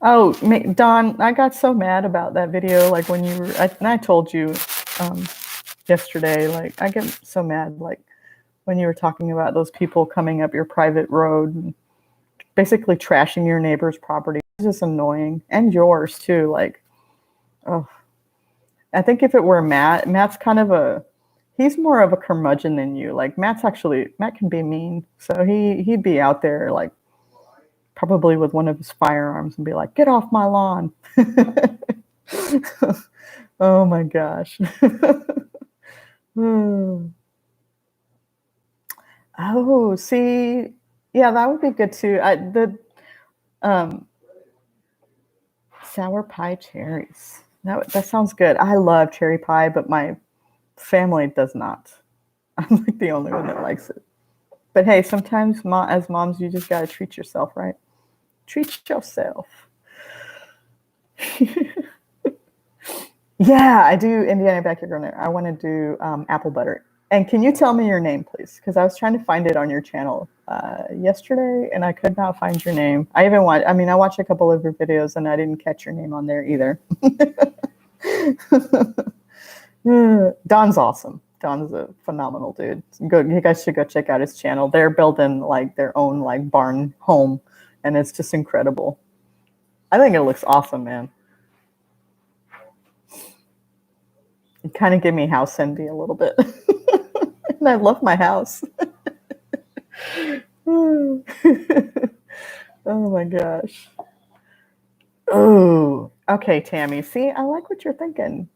Oh, Don, I got so mad about that video. Like, when and I told you yesterday, like, I get so mad, like, when you were talking about those people coming up your private road and basically trashing your neighbor's property. It's just annoying. And yours, too. Like, oh, I think if it were Matt's he's more of a curmudgeon than you. Like, Matt can be mean. So he'd be out there, like, probably with one of his firearms and be like, "Get off my lawn." Oh my gosh. Oh, see, yeah, that would be good too. The um, sour pie cherries. That sounds good. I love cherry pie, but my family does not. I'm like the only one that likes it. But hey, sometimes as moms, you just gotta treat yourself, right? Treat yourself. Yeah, I do Indiana backyard gardener. I want to do apple butter. And can you tell me your name, please? Because I was trying to find it on your channel yesterday, and I could not find your name. I watched a couple of your videos, and I didn't catch your name on there either. Don's awesome. Don's a phenomenal dude. You guys should go check out his channel. They're building like their own like barn home, and it's just incredible. I think it looks awesome, man. It kind of gave me house envy a little bit. And I love my house. Oh my gosh. Oh, okay, Tammy. See, I like what you're thinking.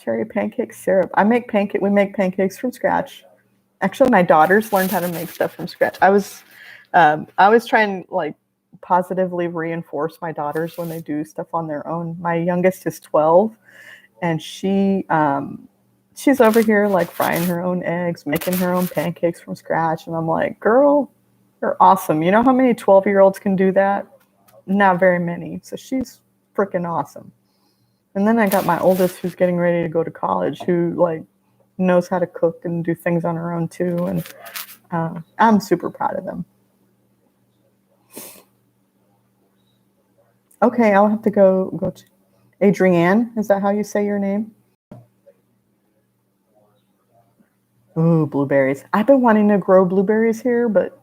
Cherry pancake syrup. We make pancakes from scratch. Actually, my daughters learned how to make stuff from scratch. I was trying like positively reinforce my daughters when they do stuff on their own. My youngest is 12, and she's over here like frying her own eggs, making her own pancakes from scratch. And I'm like, girl, you're awesome. You know how many 12-year-olds can do that? Not very many. So she's freaking awesome. And then I got my oldest who's getting ready to go to college, who like knows how to cook and do things on her own too. And I'm super proud of them. Okay, I'll have to go to Adrienne. Is that how you say your name? Ooh, blueberries. I've been wanting to grow blueberries here, but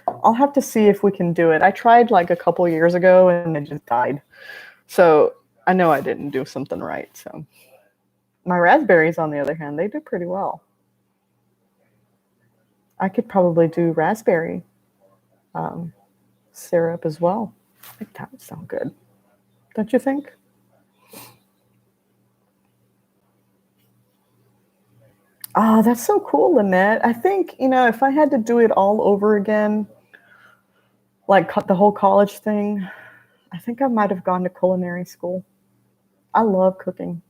I'll have to see if we can do it. I tried like a couple years ago and it just died. So I know I didn't do something right. So my raspberries, on the other hand, they do pretty well. I could probably do raspberry syrup as well. I think that would sound good. Don't you think? Oh, that's so cool, Lynette. I think, if I had to do it all over again, like the whole college thing, I think I might have gone to culinary school. I love cooking.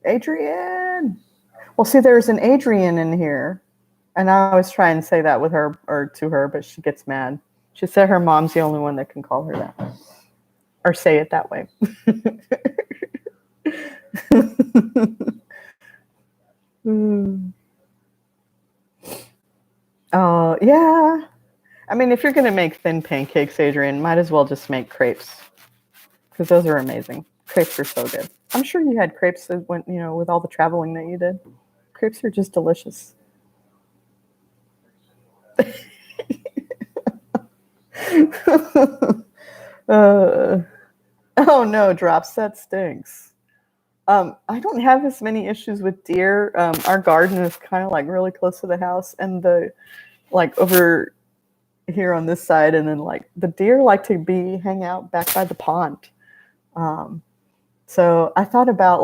Adrian. Well, see, there's an Adrian in here. And I always try and say that with her or to her, but she gets mad. She said her mom's the only one that can call her that or say it that way. Oh, yeah. I mean, if you're going to make thin pancakes, Adrian, might as well just make crepes because those are amazing. Crepes are so good. I'm sure you had crepes when, with all the traveling that you did. Crepes are just delicious. Oh no, drops, that stinks. I don't have as many issues with deer. Our garden is kind of like really close to the house, and over here on this side, and then like the deer like to hang out back by the pond. So I thought about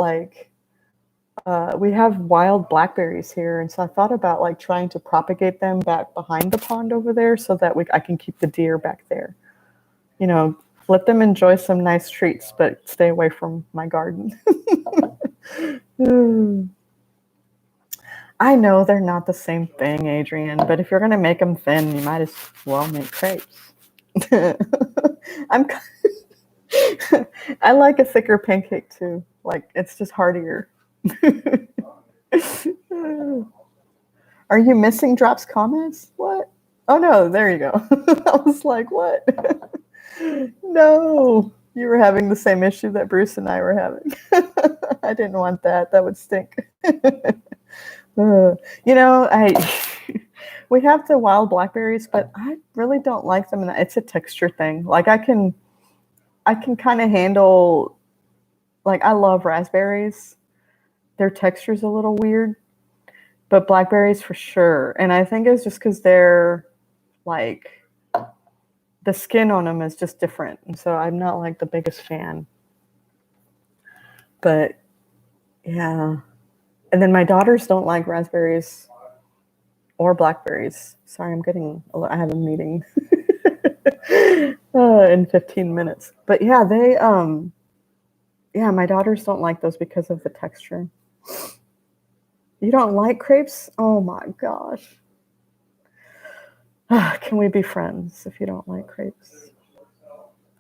we have wild blackberries here, and so I thought about like trying to propagate them back behind the pond over there, so that I can keep the deer back there. Let them enjoy some nice treats, but stay away from my garden. I know they're not the same thing, Adrian, but if you're going to make them thin, you might as well make crepes. I like a thicker pancake too. Like, it's just heartier. Are you missing Drop's comments? What? Oh no, there you go. I was like, what? No, you were having the same issue that Bruce and I were having. I didn't want that. That would stink. We have the wild blackberries, but I really don't like them. It's a texture thing. Like I can kind of handle. Like I love raspberries. Their texture's a little weird, but blackberries for sure. And I think it's just because they're like the skin on them is just different, and so I'm not like the biggest fan. But yeah. And then my daughters don't like raspberries or blackberries. Sorry, I have a meeting in 15 minutes. But yeah, my daughters don't like those because of the texture. You don't like crepes? Oh my gosh. Can we be friends if you don't like crepes?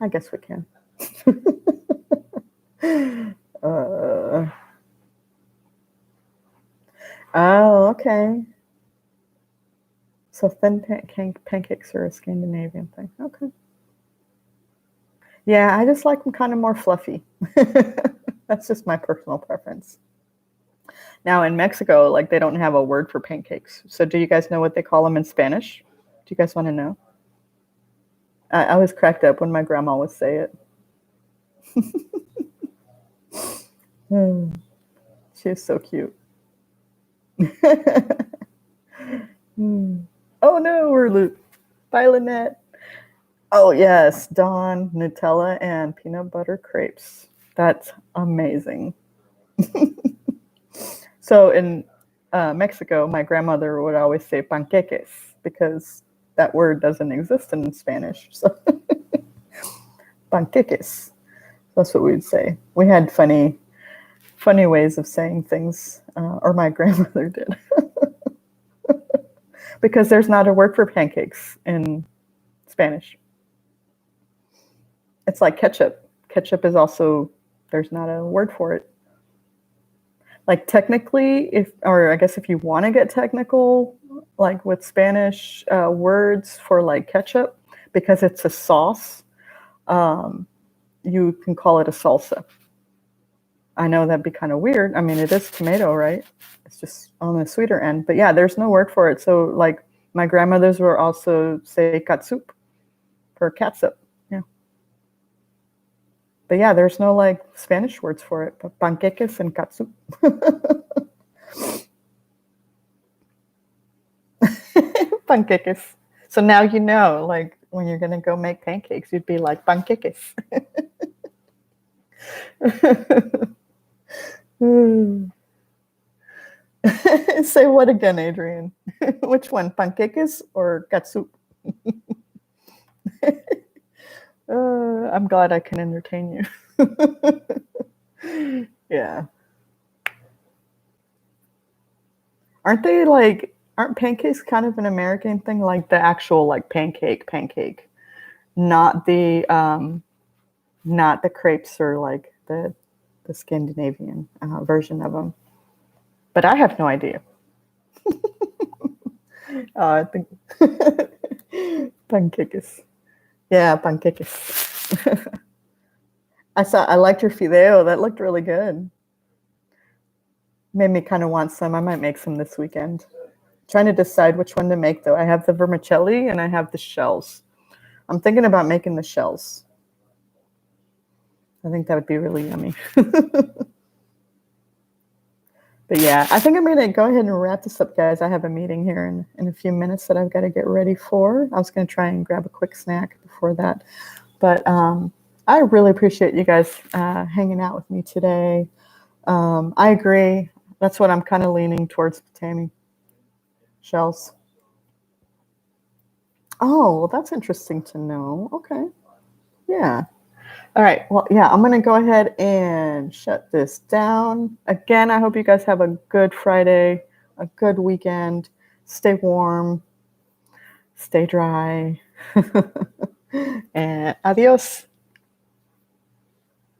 I guess we can. Oh, okay. So thin pancakes are a Scandinavian thing. Okay. Yeah, I just like them kind of more fluffy. That's just my personal preference. Now in Mexico, like they don't have a word for pancakes. So do you guys know what they call them in Spanish? Do you guys want to know? I was cracked up when my grandma would say it. She was so cute. Oh no, we're bye, Lynette. Oh yes, Dawn, Nutella and peanut butter crepes. That's amazing. So in Mexico, my grandmother would always say panqueques because that word doesn't exist in Spanish. So panqueques. That's what we'd say. We had funny ways of saying things, or my grandmother did. Because there's not a word for pancakes in Spanish. It's like ketchup. Ketchup is also, there's not a word for it. Like technically, if you want to get technical, like with Spanish words for like ketchup, because it's a sauce, you can call it a salsa. I know that'd be kind of weird. I mean, it is tomato, right? It's just on the sweeter end. But yeah, there's no word for it. So like my grandmothers were also say catsup for catsup. Yeah. But yeah, there's no like Spanish words for it. But panqueques and catsup. Panqueques. So now you know, like when you're gonna go make pancakes, you'd be like panqueques. Say what again, Adrian? Which one, panqueques or catsup? I'm glad I can entertain you. Yeah. aren't pancakes kind of an American thing? Like the actual like pancake, not the crepes or like the Scandinavian version of them. But I have no idea. I think pancakes. Yeah, pancakes. I liked your fideo. That looked really good. Made me kind of want some. I might make some this weekend. Trying to decide which one to make though. I have the vermicelli and I have the shells. I'm thinking about making the shells. I think that would be really yummy. But yeah, I think I'm going to go ahead and wrap this up, guys. I have a meeting here in a few minutes that I've got to get ready for. I was going to try and grab a quick snack before that. But I really appreciate you guys hanging out with me today. I agree. That's what I'm kind of leaning towards, Tammy. Shells. Oh, well, that's interesting to know. Okay. Yeah. All right. Well, yeah, I'm going to go ahead and shut this down. Again, I hope you guys have a good Friday, a good weekend. Stay warm, stay dry, and adios.